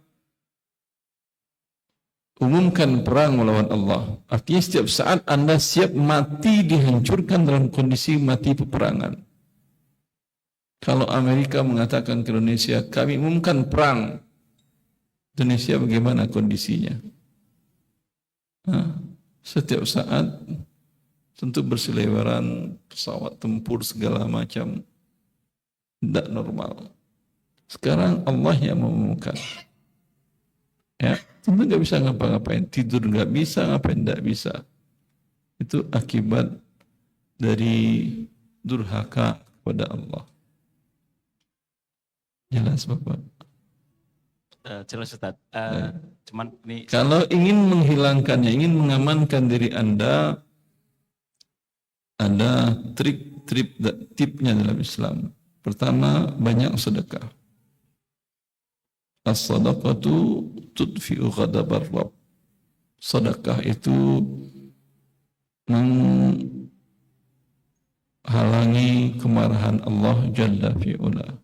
umumkan perang melawan Allah. Artinya setiap saat Anda siap mati, dihancurkan dalam kondisi mati peperangan. Kalau Amerika mengatakan ke Indonesia, kami umumkan perang, Indonesia bagaimana kondisinya? Setiap saat tentu berseliweran pesawat tempur segala macam, tidak normal. Sekarang Allah yang mengumumkan. Ya, tentu nggak bisa ngapa-ngapain, tidur nggak bisa, ngapain nggak bisa. Itu akibat dari durhaka kepada Allah. Jelas Bapak? Jelas Ustaz. Cuman ini Kalau ingin menghilangkannya, ingin mengamankan diri Anda, ada tipnya dalam Islam. Pertama, banyak sedekah. As-sadaqatu tudfi'u ghadabar Rabb. Sedekah itu menghalangi kemarahan Allah Jalla fi'ula.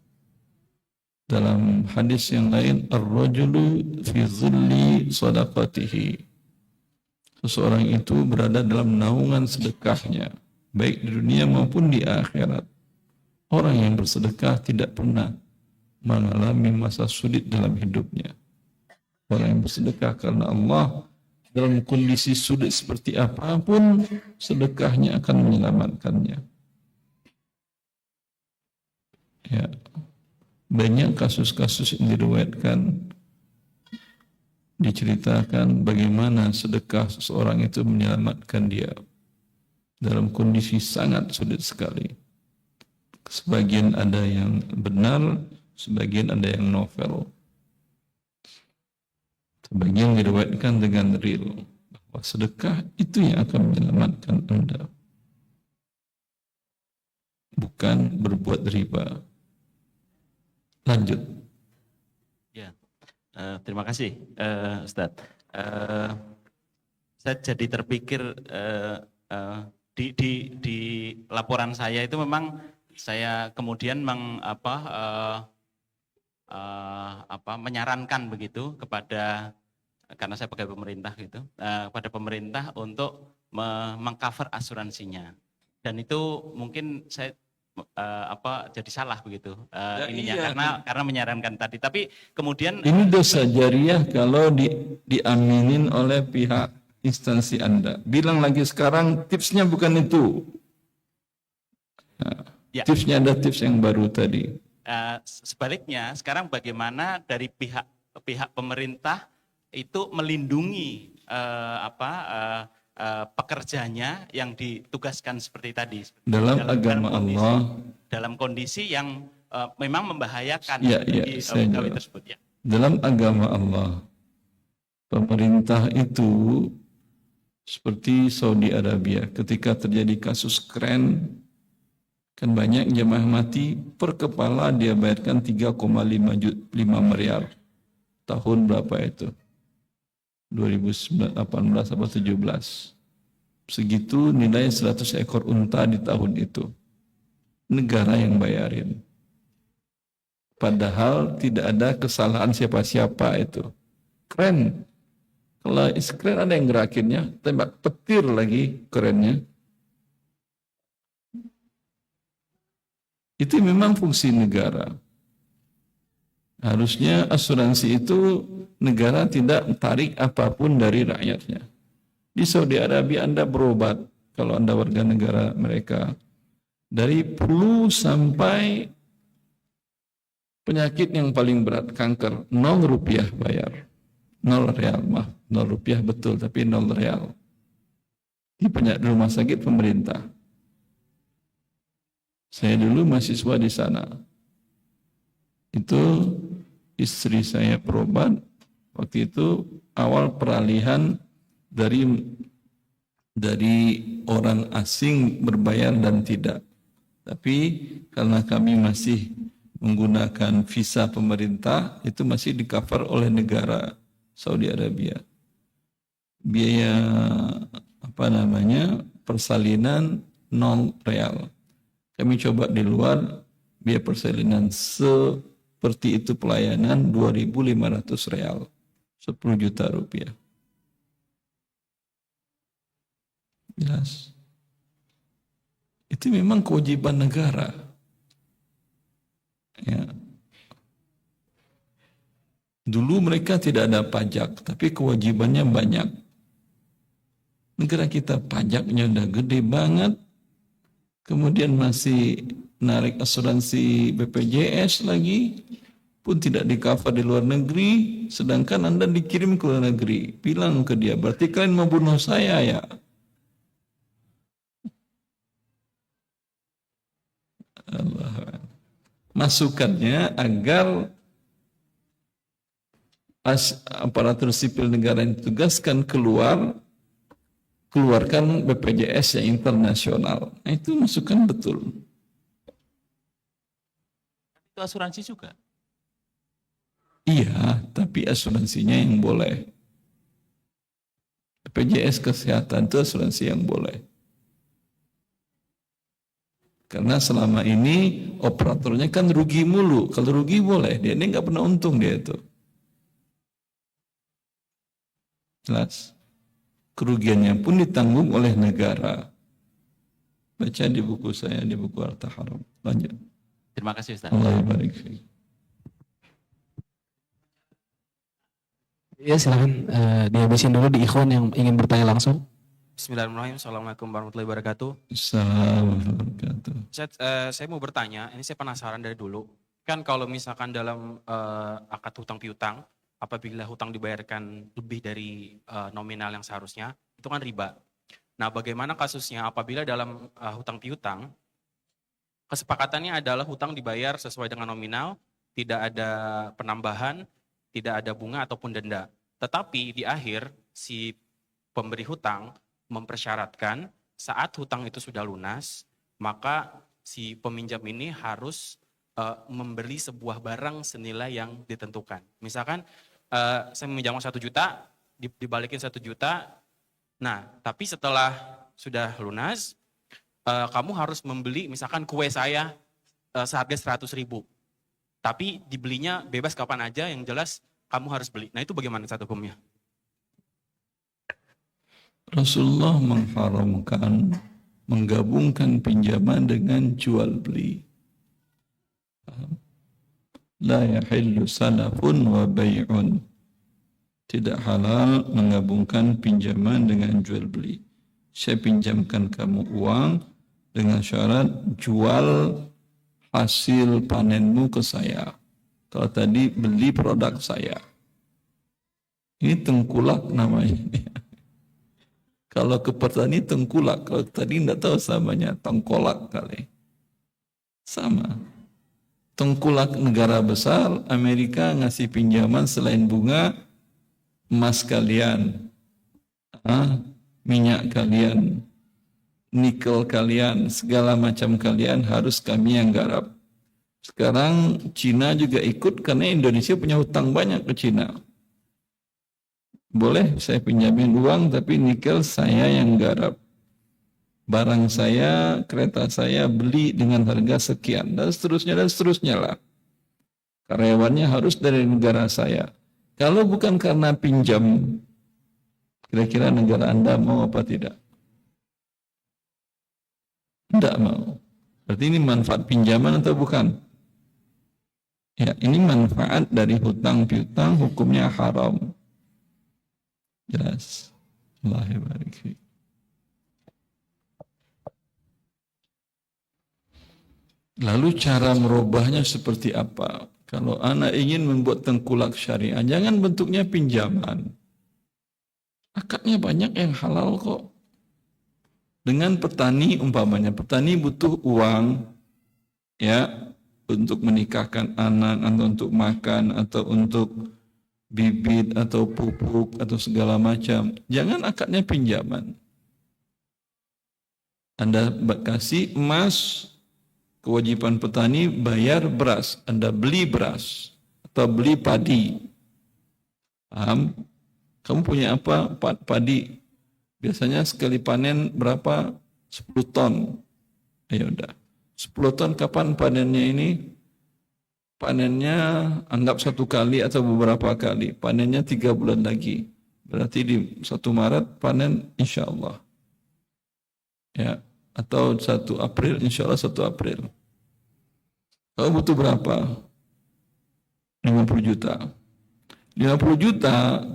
Dalam hadis yang lain, ar-rajulu fi dhilli sadaqatihi. Seseorang itu berada dalam naungan sedekahnya, baik di dunia maupun di akhirat. Orang yang bersedekah tidak pernah mengalami masa sulit dalam hidupnya. Orang yang bersedekah karena Allah, dalam kondisi sulit seperti apapun, sedekahnya akan menyelamatkannya. Ya. Banyak kasus-kasus yang diriwayatkan, diceritakan bagaimana sedekah seseorang itu menyelamatkan dia dalam kondisi sangat sulit sekali. Sebagian ada yang benar, sebagian ada yang novel. Sebagian diriwayatkan dengan real, bahwa sedekah itu yang akan menyelamatkan Anda, bukan berbuat riba. Lanjut. ya, terima kasih Ustadz. Saya jadi terpikir di laporan saya itu memang saya kemudian menyarankan begitu kepada, karena saya pegawai pemerintah gitu, kepada pemerintah untuk mengcover asuransinya. Dan itu mungkin saya jadi salah begitu ininya, iya. karena menyarankan tadi. Tapi kemudian Ini dosa jariah kalau diaminin oleh pihak instansi Anda. Bilang lagi sekarang tipsnya bukan itu. Nah, ya, tipsnya ada tips yang baru tadi. sebaliknya sekarang bagaimana dari pihak pemerintah itu melindungi pekerjanya yang ditugaskan seperti tadi. Dalam agama Allah, dalam kondisi yang memang membahayakan Ya, bagi saya pegawai jawab. tersebut ya. dalam agama Allah, pemerintah itu seperti Saudi Arabia, ketika terjadi kasus keren, kan banyak jemaah mati, per kepala dia bayarkan 3,5 miliar. Tahun berapa itu? 2018 atau 17. Segitu nilai 100 ekor unta di tahun itu. Negara yang bayarin. Padahal tidak ada kesalahan siapa-siapa itu. Keren. Kalau keren ada yang gerakinnya, tembak petir lagi kerennya. Itu memang fungsi negara. Harusnya asuransi itu negara tidak tarik apapun dari rakyatnya. Di Saudi Arabia Anda berobat, kalau Anda warga negara mereka, dari flu sampai penyakit yang paling berat, kanker, 0 rupiah bayar. 0 real, maaf. 0 rupiah betul, tapi 0 real. Di rumah sakit pemerintah. Saya dulu mahasiswa di sana. Itu istri saya berobat. Waktu itu awal peralihan dari orang asing berbayar dan tidak. Tapi karena kami masih menggunakan visa pemerintah, itu masih di-cover oleh negara Saudi Arabia. Biaya persalinan 0 real. Kami coba di luar, biaya persalinan seperti itu pelayanan 2.500 real. 10 juta rupiah. Jelas. Itu memang kewajiban negara. Ya. Dulu mereka tidak ada pajak, tapi kewajibannya banyak. Negara kita pajaknya udah gede banget, kemudian masih narik asuransi BPJS lagi, pun tidak di-cover di luar negeri, sedangkan Anda dikirim ke luar negeri. Bilang ke dia, berarti kalian mau bunuh saya ya? Allah. Masukannya agar aparatur sipil negara yang ditugaskan keluarkan BPJS yang internasional. Nah, itu masukan betul. Itu asuransi juga. Iya, tapi asuransinya yang boleh. BPJS kesehatan itu asuransi yang boleh. Karena selama ini operatornya kan rugi mulu. Kalau rugi boleh, dia ini nggak pernah untung dia itu. Jelas. Kerugiannya pun ditanggung oleh negara. Baca di buku saya, di buku Harta Haram. Lanjut. Terima kasih Ustaz. Allah barik fiik. Ya silakan dihabisin dulu di ikhwan yang ingin bertanya langsung. Bismillahirrahmanirrahim. Assalamualaikum warahmatullahi wabarakatuh. Assalamualaikum. Saya mau bertanya, ini saya penasaran dari dulu. Kan kalau misalkan dalam akad hutang piutang, apabila hutang dibayarkan lebih dari nominal yang seharusnya, itu kan riba. Nah, bagaimana kasusnya apabila dalam hutang piutang, kesepakatannya adalah hutang dibayar sesuai dengan nominal, tidak ada penambahan, tidak ada bunga ataupun denda. Tetapi di akhir, si pemberi hutang mempersyaratkan saat hutang itu sudah lunas, maka si peminjam ini harus membeli sebuah barang senilai yang ditentukan. Misalkan saya meminjam 1 juta, dibalikin 1 juta, nah tapi setelah sudah lunas, kamu harus membeli misalkan kue saya seharga 100.000, tapi dibelinya bebas kapan aja, yang jelas kamu harus beli. Nah itu bagaimana satu hukumnya? Rasulullah mengharamkan menggabungkan pinjaman dengan jual beli. La yahillu salafun wa bay'un. Tidak halal menggabungkan pinjaman dengan jual beli. Saya pinjamkan kamu uang dengan syarat jual hasil panenmu ke saya. Kalau tadi beli produk saya. Ini tengkulak namanya. Kalau ke petani tengkulak, kalau tadi tidak tahu samanya tengkolak kali. Sama. Tengkulak negara besar, Amerika ngasih pinjaman selain bunga, emas kalian, minyak kalian, nikel kalian, segala macam kalian harus kami yang garap. Sekarang Cina juga ikut karena Indonesia punya hutang banyak ke Cina. Boleh saya pinjamin uang tapi nikel saya yang garap. Barang saya, kereta saya beli dengan harga sekian dan seterusnya lah. Karyawannya harus dari negara saya. Kalau bukan karena pinjam, kira-kira negara Anda mau apa tidak? Tidak mau. Berarti ini manfaat pinjaman atau bukan? Ya, ini manfaat dari hutang piutang, hukumnya haram. Jelas. Allahu barik. Lalu cara merubahnya seperti apa? Kalau anak ingin membuat tengkulak syariah, jangan bentuknya pinjaman. Akadnya banyak yang halal kok. Dengan petani umpamanya, petani butuh uang ya untuk menikahkan anak atau untuk makan atau untuk bibit atau pupuk atau segala macam. Jangan akadnya pinjaman. Anda kasih emas, kewajiban petani bayar beras. Anda beli beras atau beli padi. Paham? Kamu punya apa? Padi. Biasanya sekali panen berapa? 10 ton. Ya udah. 10 ton kapan panennya ini? Panennya anggap 1 kali atau beberapa kali. Panennya 3 bulan lagi. Berarti di 1 Maret panen insya Allah. Ya. Atau 1 April, insya Allah 1 April. Kamu butuh berapa? 50 juta. 50 juta,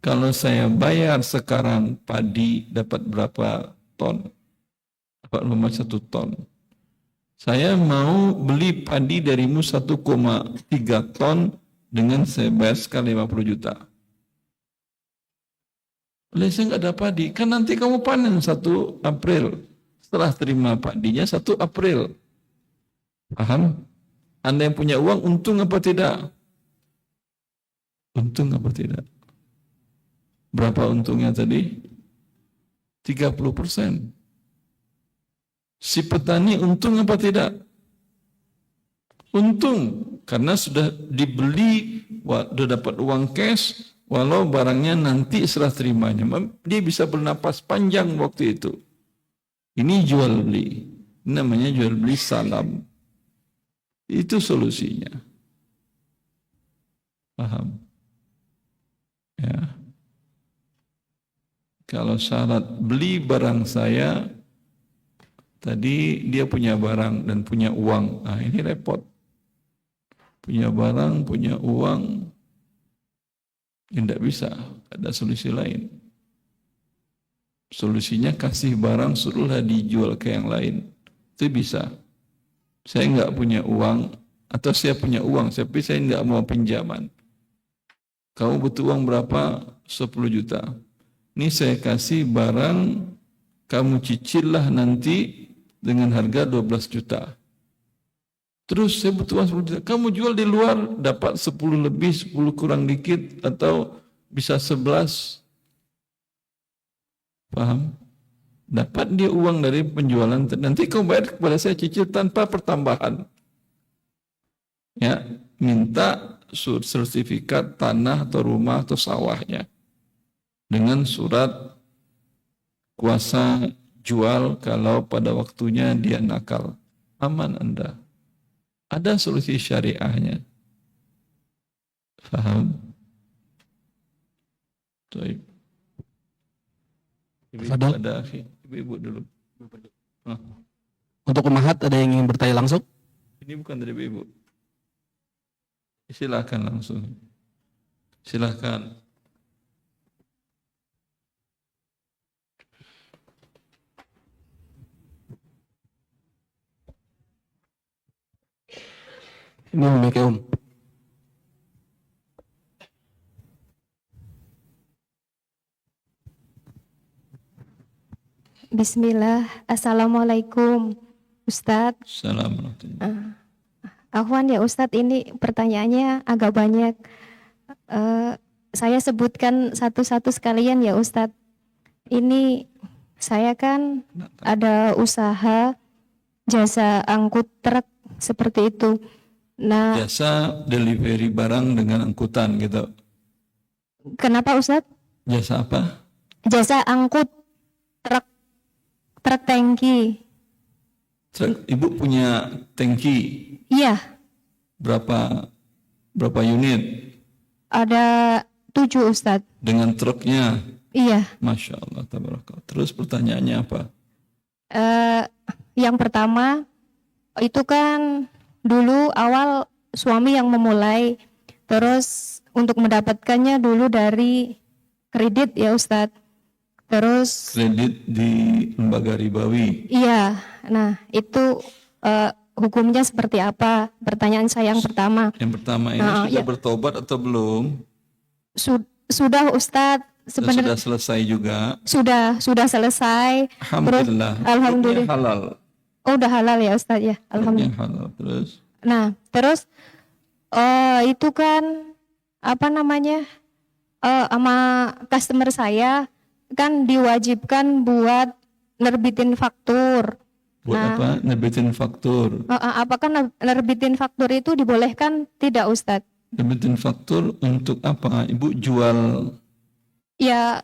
kalau saya bayar sekarang padi dapat berapa ton? Dapat 1 ton. Saya mau beli padi darimu 1,3 ton dengan saya bayar sekali 50 juta. Oleh saya nggak ada padi. Kan nanti kamu panen 1 April. Setelah terima padinya 1 April. Paham? Anda yang punya uang untung apa tidak? Untung apa tidak? Berapa untungnya tadi? 30%. Si petani untung apa tidak? Untung. Karena sudah dibeli, sudah dapat uang cash, walau barangnya nanti serah terimanya. Dia bisa bernapas panjang waktu itu. Ini jual beli. Ini namanya jual beli salam. Itu solusinya. Paham? Ya. Kalau syarat beli barang saya, tadi dia punya barang dan punya uang. Nah ini repot. Punya barang, punya uang, tidak bisa. Ada solusi lain. Solusinya kasih barang, suruhlah dijual ke yang lain. Itu bisa. Saya nggak punya uang, atau saya punya uang, tapi saya nggak mau pinjaman. Kamu butuh uang berapa? 10 juta. Ini saya kasih barang, kamu cicillah nanti dengan harga 12 juta. Terus saya butuh uang 10 juta. Kamu jual di luar, dapat 10 lebih, 10 kurang dikit, atau bisa 11. Paham? Dapat dia uang dari penjualan, nanti kau bayar kepada saya cicil tanpa pertambahan. Ya, minta sertifikat tanah atau rumah atau sawahnya dengan surat kuasa jual kalau pada waktunya dia nakal. Aman Anda. Ada solusi syariahnya. Paham? Baik. Ibu-ibu ada, ibu-ibu dulu. Untuk pemahat ada yang ingin bertanya langsung? Ini bukan dari ibu. Silakan langsung. Silakan. Ini mic Om. Bismillah. Assalamualaikum Ustadz. Assalamualaikum. Afwan ya Ustadz, ini pertanyaannya agak banyak. Saya sebutkan satu-satu sekalian ya Ustadz. Ini saya kan ada usaha jasa angkut truk seperti itu. Nah, Jasa delivery barang dengan angkutan gitu. kenapa Ustadz? Jasa apa? Jasa angkut truk tangki. Truk, Ibu punya tangki Iya, berapa unit ada 7 Ustadz. dengan truknya? Iya. Masya Allah, tabarakallah. Terus pertanyaannya apa? Yang pertama itu kan dulu awal suami yang memulai, terus untuk mendapatkannya dulu dari kredit ya Ustadz. Terus Kredit di lembaga ribawi. iya, nah itu hukumnya seperti apa? Pertanyaan saya yang pertama. Yang pertama ini Nah, sudah ya. bertobat atau belum? Sudah Ustadz, Sudah sebenarnya selesai juga. sudah selesai. Alhamdulillah. Alhamdulillah. Hukumnya halal. Oh, udah halal ya Ustadz ya. Alhamdulillah. Hukumnya halal. Terus Nah, terus itu kan apa namanya, sama customer saya kan diwajibkan buat nerbitin faktur. buat Nah. apa? Nerbitin faktur. Apakah nerbitin faktur itu dibolehkan tidak Ustadz? Nerbitin faktur untuk apa? Ibu jual Ya,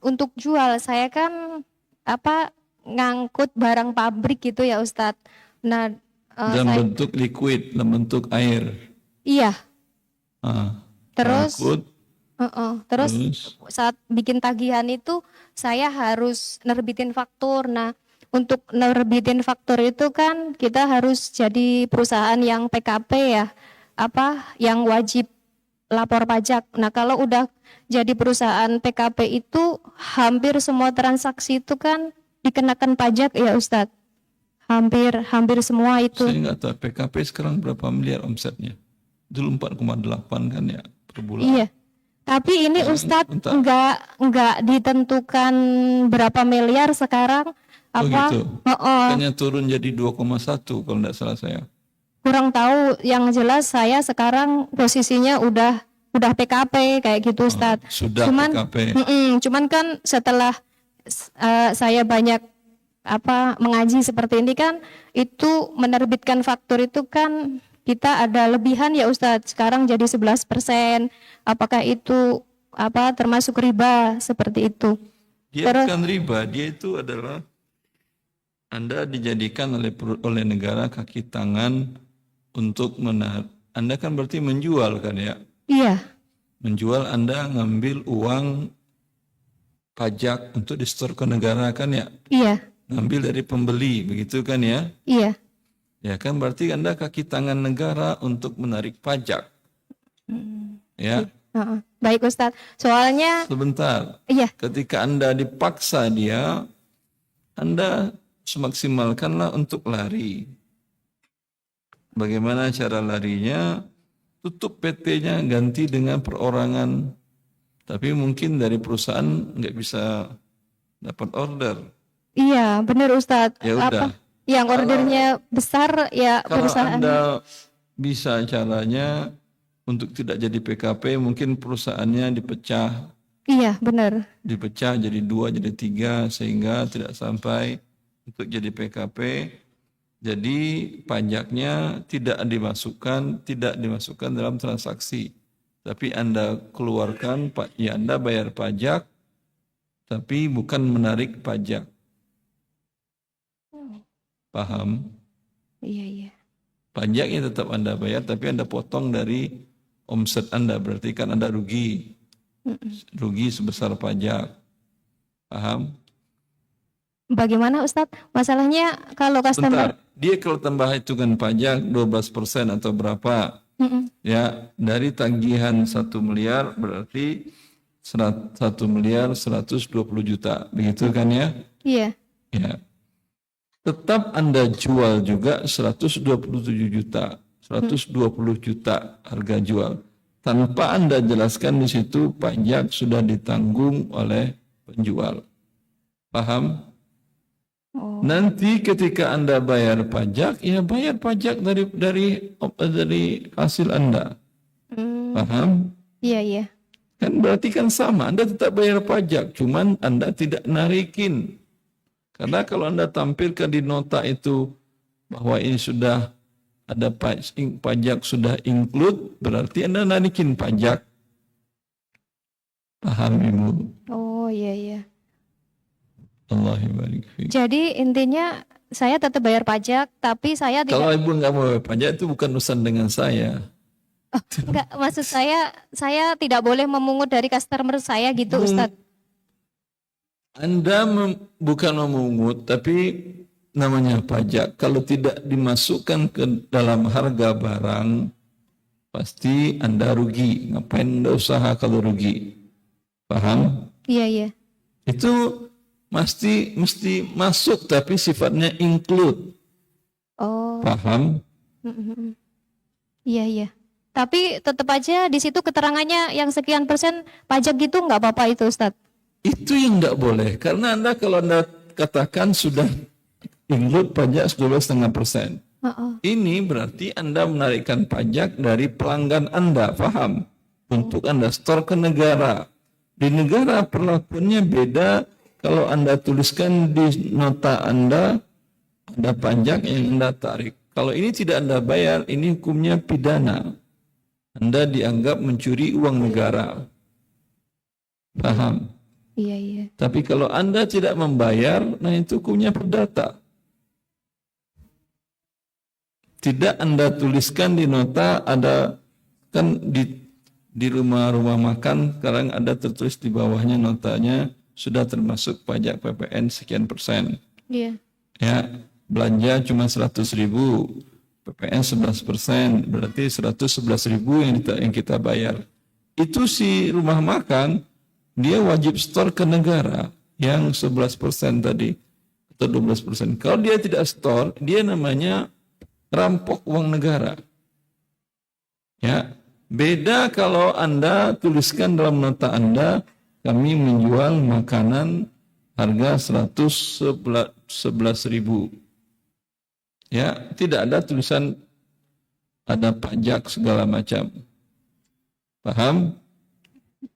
untuk jual, saya kan apa ngangkut barang pabrik gitu ya Ustadz. Nah, dalam bentuk liquid, dalam bentuk air. iya. Ah, Terus, angkut, terus terus saat bikin tagihan itu saya harus nerbitin faktur. Nah, untuk nerbitin faktur itu kan kita harus jadi perusahaan yang PKP ya, yang wajib lapor pajak. Nah, kalau udah jadi perusahaan PKP itu hampir semua transaksi itu kan dikenakan pajak ya Ustadz. Hampir semua itu. saya nggak tahu PKP sekarang berapa miliar omsetnya. Dulu 4,8 kan ya per bulan. Iya. Tapi ini Ustadz bentar. nggak ditentukan berapa miliar sekarang. Oh gitu. Oh, Makanya turun jadi 2,1 kalau nggak salah saya. kurang tahu. Yang jelas saya sekarang posisinya udah PKP kayak gitu Ustadz. Sudah Cuman, PKP. cuman kan setelah saya banyak mengaji seperti ini kan, itu menerbitkan faktur itu kan kita ada lebihan ya Ustadz. Sekarang jadi 11%. Apakah itu termasuk riba seperti itu? Dia Terus- bukan riba, dia itu adalah Anda dijadikan oleh negara kaki tangan untuk Anda kan berarti menjual kan ya? Iya, Menjual Anda ngambil uang pajak untuk disetor ke negara kan ya? iya, Ngambil dari pembeli begitu kan ya? iya. Ya kan berarti Anda kaki tangan negara untuk menarik pajak. Ya, Heeh. Baik Ustadz. Soalnya sebentar. iya, Ketika Anda dipaksa dia, Anda semaksimalkanlah untuk lari. Bagaimana cara larinya? Tutup PT-nya, ganti dengan perorangan. Tapi mungkin dari perusahaan nggak bisa dapat order. iya benar Ustadz. Ya udah. Yang ordernya besar ya Kalau perusahaan. Anda bisa caranya untuk tidak jadi PKP, mungkin perusahaannya dipecah Iya benar. jadi 2, jadi 3 sehingga tidak sampai untuk jadi PKP. Jadi pajaknya tidak dimasukkan dalam transaksi. Tapi Anda keluarkan, ya Anda bayar pajak, tapi bukan menarik pajak. Paham? Iya. Pajaknya tetap Anda bayar, tapi Anda potong dari omset Anda. Berarti kan Anda rugi. Rugi sebesar pajak. Paham? Bagaimana Ustadz? Masalahnya kalau customer. Bentar, dia kalau tambah hitungan pajak 12% atau berapa, ya dari tagihan 1 miliar berarti 1 miliar 120 juta, begitu kan ya? Iya. Ya. Tetap Anda jual juga 127 juta, 120 juta harga jual. Tanpa Anda jelaskan di situ pajak sudah ditanggung oleh penjual. Paham? Oh, Nanti ketika Anda bayar pajak, ya bayar pajak dari hasil Anda. Paham? iya iya. Kan berarti kan sama, Anda tetap bayar pajak, cuman Anda tidak narikin. Karena kalau Anda tampilkan di nota itu bahwa ini sudah ada pajak sudah include, berarti Anda narikin pajak. Paham Ibu? Oh iya iya. Allahi barik fiik. Jadi intinya saya tetap bayar pajak, tapi saya Kalau tidak. Ibu nggak mau bayar pajak itu bukan urusan dengan saya. Enggak, maksud saya tidak boleh memungut dari customer saya gitu, Ustadz. Anda bukan memungut, tapi namanya pajak. Kalau tidak dimasukkan ke dalam harga barang, pasti Anda rugi. Ngapain Anda usaha kalau rugi? Paham? Iya iya. Itu mesti masuk, tapi sifatnya include. Oh, Paham? iya iya. Tapi tetap aja di situ keterangannya yang sekian persen pajak gitu nggak apa-apa itu, Ustadz. Itu yang tidak boleh. Karena kalau Anda katakan sudah include pajak 12,5%. Ini berarti Anda menarikkan pajak dari pelanggan Anda, paham? Untuk Anda store ke negara. Di negara perlakuannya beda. Kalau Anda tuliskan di nota Anda, ada pajak yang Anda tarik. Kalau ini tidak Anda bayar, ini hukumnya pidana. Anda dianggap mencuri uang negara. Paham? Iya iya. Tapi kalau Anda tidak membayar, nah itu hukumnya perdata. Tidak Anda tuliskan di nota, ada kan di rumah-rumah makan sekarang ada tertulis di bawahnya notanya sudah termasuk pajak PPN sekian persen. Iya. Ya, belanja cuma 100.000, PPN 11%, berarti 111.000 yang kita bayar. Itu si rumah makan dia wajib store ke negara yang 11% tadi atau 12%. Kalau dia tidak store, dia namanya rampok uang negara. Ya, beda kalau Anda tuliskan dalam nota Anda, kami menjual makanan harga 111.000. Ya, tidak ada tulisan ada pajak segala macam. Paham?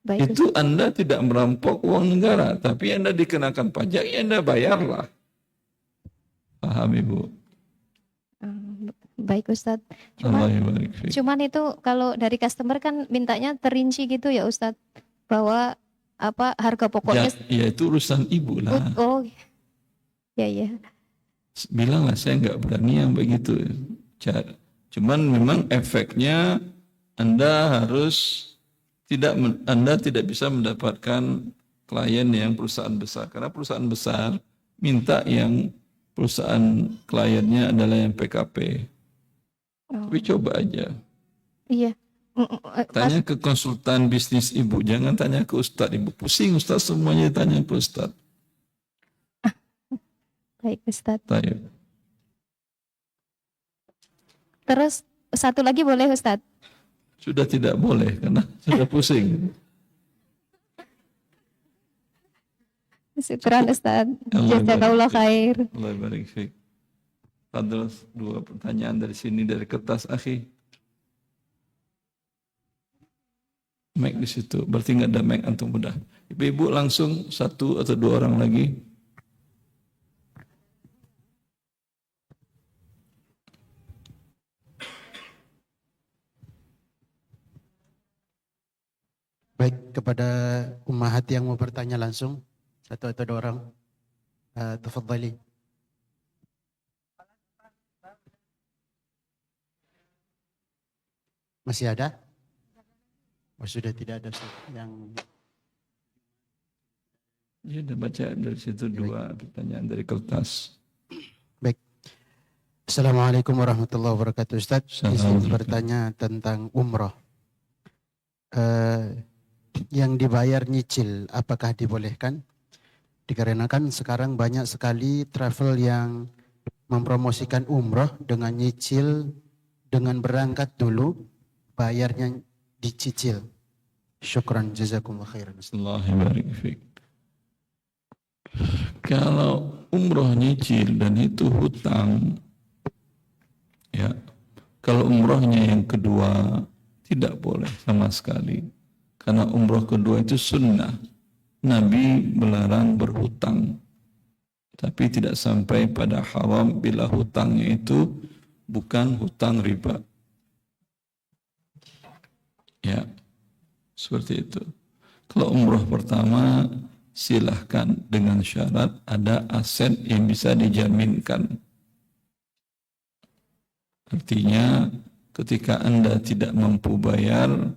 Baik. Itu Anda tidak merampok uang negara, tapi Anda dikenakan pajak, ya Anda bayarlah. Paham Ibu? Baik Ustadz. Cuman itu kalau dari customer kan mintanya terinci gitu ya Ustadz, bahwa apa harga pokoknya. Ya itu urusan Ibu lah. Oh, ya ya. Bilanglah saya nggak berani yang begitu. Cuman memang efeknya Anda tidak bisa mendapatkan klien yang perusahaan besar. Karena perusahaan besar minta yang perusahaan kliennya adalah yang PKP. Tapi coba aja. Iya. Tanya ke konsultan bisnis Ibu, jangan tanya ke Ustadz. Ibu pusing Ustadz, semuanya tanya ke Ustadz. Baik Ustadz. Baik. Terus satu lagi boleh Ustadz? Sudah tidak boleh karena sudah pusing. Syukran Ustadz. Jazakallah khair. Allah barik fiik. Ada 2 pertanyaan dari sini dari kertas akhi. Mic di situ. Berarti nggak ada mic antum udah. Ibu-ibu langsung 1 atau 2 orang lagi. Baik, kepada ummahat yang mau bertanya langsung, 1 atau 2 orang, tafadhali. Masih ada? Oh, sudah tidak ada yang... Ya, udah baca dari situ 2 pertanyaan dari kertas. Baik. Assalamualaikum warahmatullahi wabarakatuh. Ustaz, izin bertanya tentang umroh. Yang dibayar nyicil, apakah dibolehkan? Dikarenakan sekarang banyak sekali travel yang mempromosikan umroh dengan nyicil, dengan berangkat dulu, bayarnya dicicil. Syukran, jazakumullah khairan. Allahi barik fiik. Kalau umroh nyicil dan itu hutang, ya. Kalau umrohnya yang kedua tidak boleh sama sekali. Karena umroh kedua itu sunnah. Nabi melarang berhutang. Tapi tidak sampai pada haram bila hutangnya itu bukan hutang riba. Ya, seperti itu. Kalau umroh pertama silahkan dengan syarat ada aset yang bisa dijaminkan. Artinya ketika Anda tidak mampu bayar,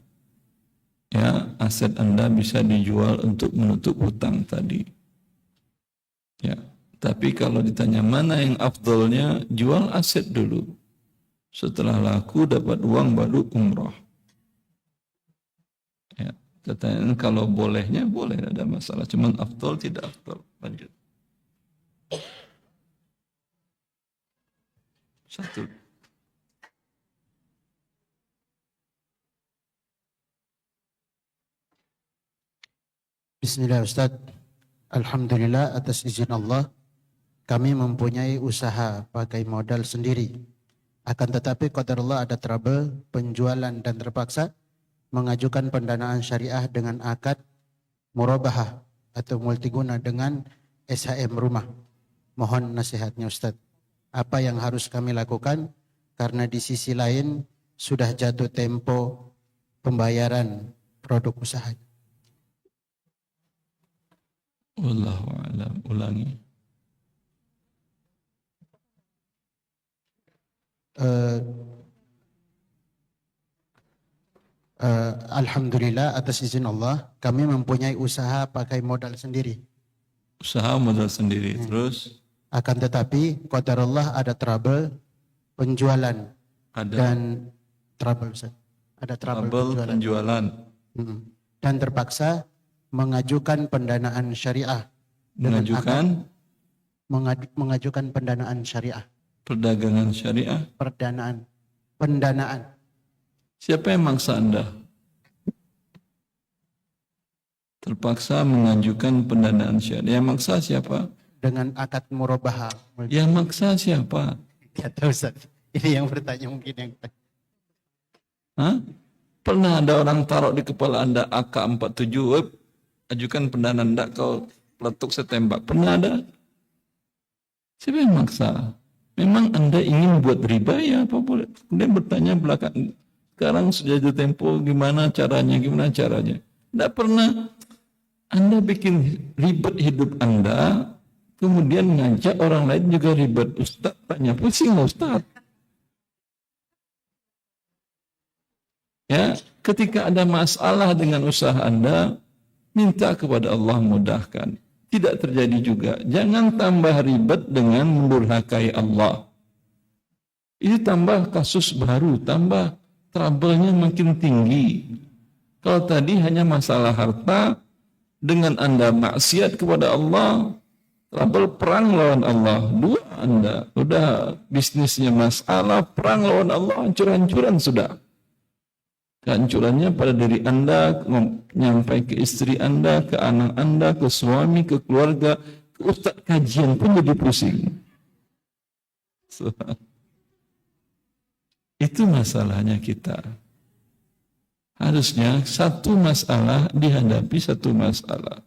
ya aset Anda bisa dijual untuk menutup hutang tadi. Ya, tapi kalau ditanya mana yang afdolnya, jual aset dulu. Setelah laku dapat uang baru umroh. Ya, katanya kalau bolehnya boleh, tidak ada masalah. Cuman afdol tidak afdol. Lanjut. Satu. Bismillah Ustaz. Alhamdulillah atas izin Allah kami mempunyai usaha pakai modal sendiri. Akan tetapi qadarullah ada trouble penjualan dan terpaksa mengajukan pendanaan syariah dengan akad murabahah atau multiguna dengan SHM rumah. Mohon nasihatnya Ustaz. Apa yang harus kami lakukan karena di sisi lain sudah jatuh tempo pembayaran produk usaha. Wallahu a'lam. Ulangi. Alhamdulillah atas izin Allah kami mempunyai usaha pakai modal sendiri. Usaha modal sendiri. Terus Akan tetapi qadarullah ada trouble penjualan ada dan trouble Ustaz. Ada trouble penjualan. Dan terpaksa mengajukan pendanaan syariah. Dengan akad mengajukan pendanaan syariah. Perdagangan syariah. Pendanaan. Siapa yang maksa Anda? Terpaksa mengajukan pendanaan syariah. Yang maksa siapa? Dengan akad murabahah. Yang maksa siapa? Tidak tahu Ustaz. Ini yang bertanya mungkin yang Hah? Pernah ada orang taruh di kepala Anda AK-47, ajukan pendanaan, enggak kau peletuk saya tembak. Pernah ada? Siapa yang maksa? Memang Anda ingin buat riba ya apa boleh? Kemudian bertanya belakang, sekarang sudah jatuh tempo, gimana caranya? Tidak pernah. Anda bikin ribet hidup Anda, kemudian ngajak orang lain juga ribet. Ustaz tanya, pusing Ustaz. Ya, ketika ada masalah dengan usaha Anda, minta kepada Allah mudahkan. Tidak terjadi juga. Jangan tambah ribet dengan mendurhakai Allah. Ini tambah kasus baru, tambah trouble-nya makin tinggi. Kalau tadi hanya masalah harta, dengan Anda maksiat kepada Allah, trouble perang lawan Allah. Dua Anda, udah bisnisnya masalah, perang lawan Allah, hancur-hancuran sudah. Kehancurannya pada diri Anda, nyampai ke istri Anda, ke anak Anda, ke suami, ke keluarga, ke ustaz kajian pun jadi pusing. Itu masalahnya kita. Harusnya satu masalah dihadapi satu masalah.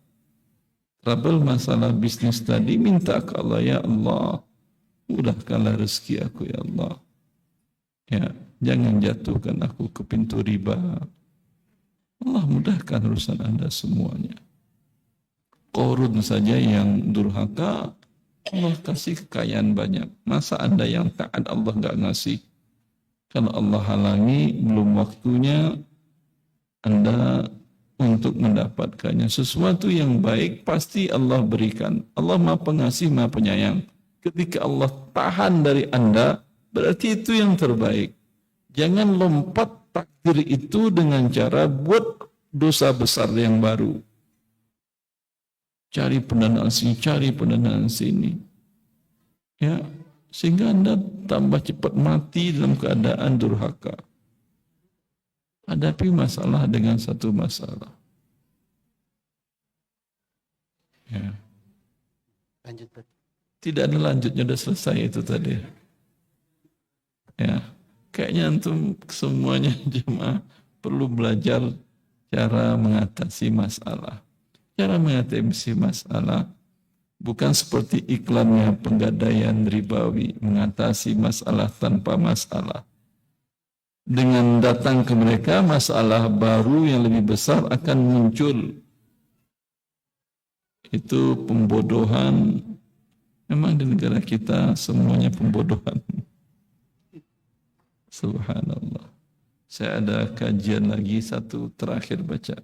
Trouble masalah bisnis tadi, minta ke Allah, ya Allah, mudahkanlah rezeki aku ya Allah. Ya, jangan jatuhkan aku ke pintu riba. Allah mudahkan urusan Anda semuanya. Korun saja yang durhaka, Allah kasih kekayaan banyak. Masa Anda yang taat Allah nggak ngasih? Kalau Allah halangi, belum waktunya Anda untuk mendapatkannya. Sesuatu yang baik pasti Allah berikan. Allah Maha Pengasih, Maha Penyayang. Ketika Allah tahan dari Anda, berarti itu yang terbaik. Jangan lompat takdir itu dengan cara buat dosa besar yang baru. Cari pendanaan sini, Ya, sehingga Anda tambah cepat mati dalam keadaan durhaka. Hadapi masalah dengan satu masalah. Ya. Lanjut, Pak. Tidak ada lanjutnya, udah selesai itu tadi. Ya, kayaknya antum semuanya jemaah perlu belajar cara mengatasi masalah. Cara mengatasi masalah bukan seperti iklannya penggadaian ribawi, mengatasi masalah tanpa masalah. Dengan datang ke mereka, masalah baru yang lebih besar akan muncul. Itu pembodohan. Memang di negara kita semuanya pembodohan. Subhanallah. Saya ada kajian lagi satu terakhir baca.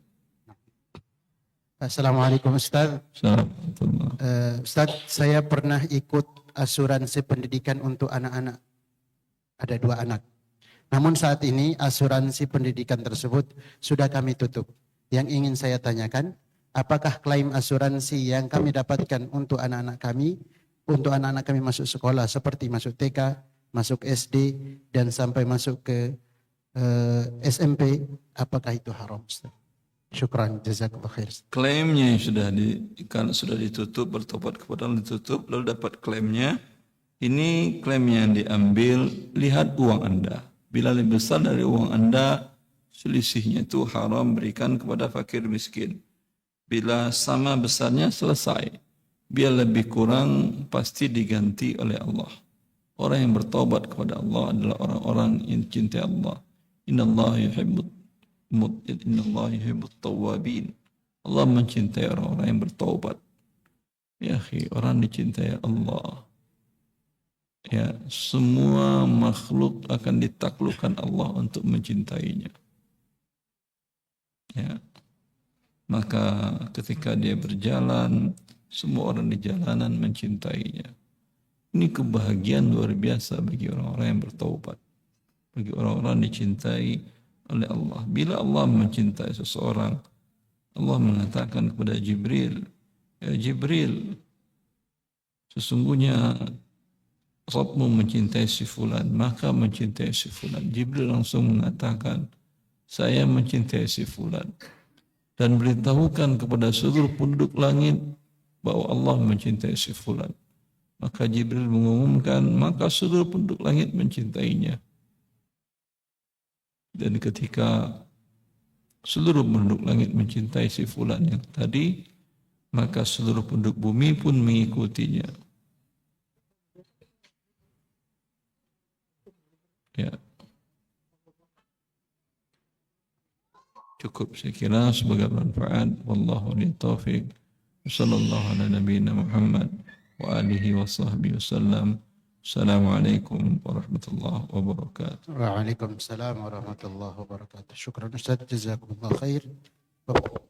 Assalamualaikum Ustaz. Assalamualaikum. Ustaz, saya pernah ikut asuransi pendidikan untuk anak-anak. Ada 2 anak. Namun saat ini asuransi pendidikan tersebut sudah kami tutup. Yang ingin saya tanyakan, apakah klaim asuransi yang kami dapatkan untuk anak-anak kami masuk sekolah seperti masuk TK, masuk SD, dan sampai masuk ke SMP, apakah itu haram, Ustaz? Syukran, jazakallah khair. Klaimnya kalau sudah ditutup, bertobat kepada Allah ditutup, lalu dapat klaimnya. Ini klaim yang diambil, lihat uang Anda. Bila lebih besar dari uang Anda, selisihnya itu haram berikan kepada fakir miskin. Bila sama besarnya, selesai. Bila lebih kurang, pasti diganti oleh Allah. Orang yang bertobat kepada Allah adalah orang-orang yang cintai Allah. Innallaha yuhibbut tawwabin. Allah mencintai orang-orang yang bertobat. Ya akhi, orang dicintai Allah. Ya, semua makhluk akan ditaklukkan Allah untuk mencintainya. Ya. Maka ketika dia berjalan, semua orang di jalanan mencintainya. Ini kebahagiaan luar biasa bagi orang-orang yang bertaubat. Bagi orang-orang dicintai oleh Allah. Bila Allah mencintai seseorang, Allah mengatakan kepada Jibril, ya Jibril, sesungguhnya Rabbmu mencintai si fulan, maka mencintai si fulan. Jibril langsung mengatakan, saya mencintai si fulan. Dan beritahukan kepada seluruh penduduk langit bahwa Allah mencintai si fulan. Maka Jibril mengumumkan, maka seluruh penduduk langit mencintainya. Dan ketika seluruh penduduk langit mencintai si fulan yang tadi, maka seluruh penduduk bumi pun mengikutinya. Ya. Cukup saya kira sebagai manfaat. Wallahu a'lam taufiq. Sallallahu ala nabiyina Muhammad wa alihi wa sahbihi wasallam. Assalamualaikum warahmatullahi wabarakatuh. Waalaikumsalam warahmatullahi wabarakatuh. Syukran Ustaz, jazakumullah khair. Bapak,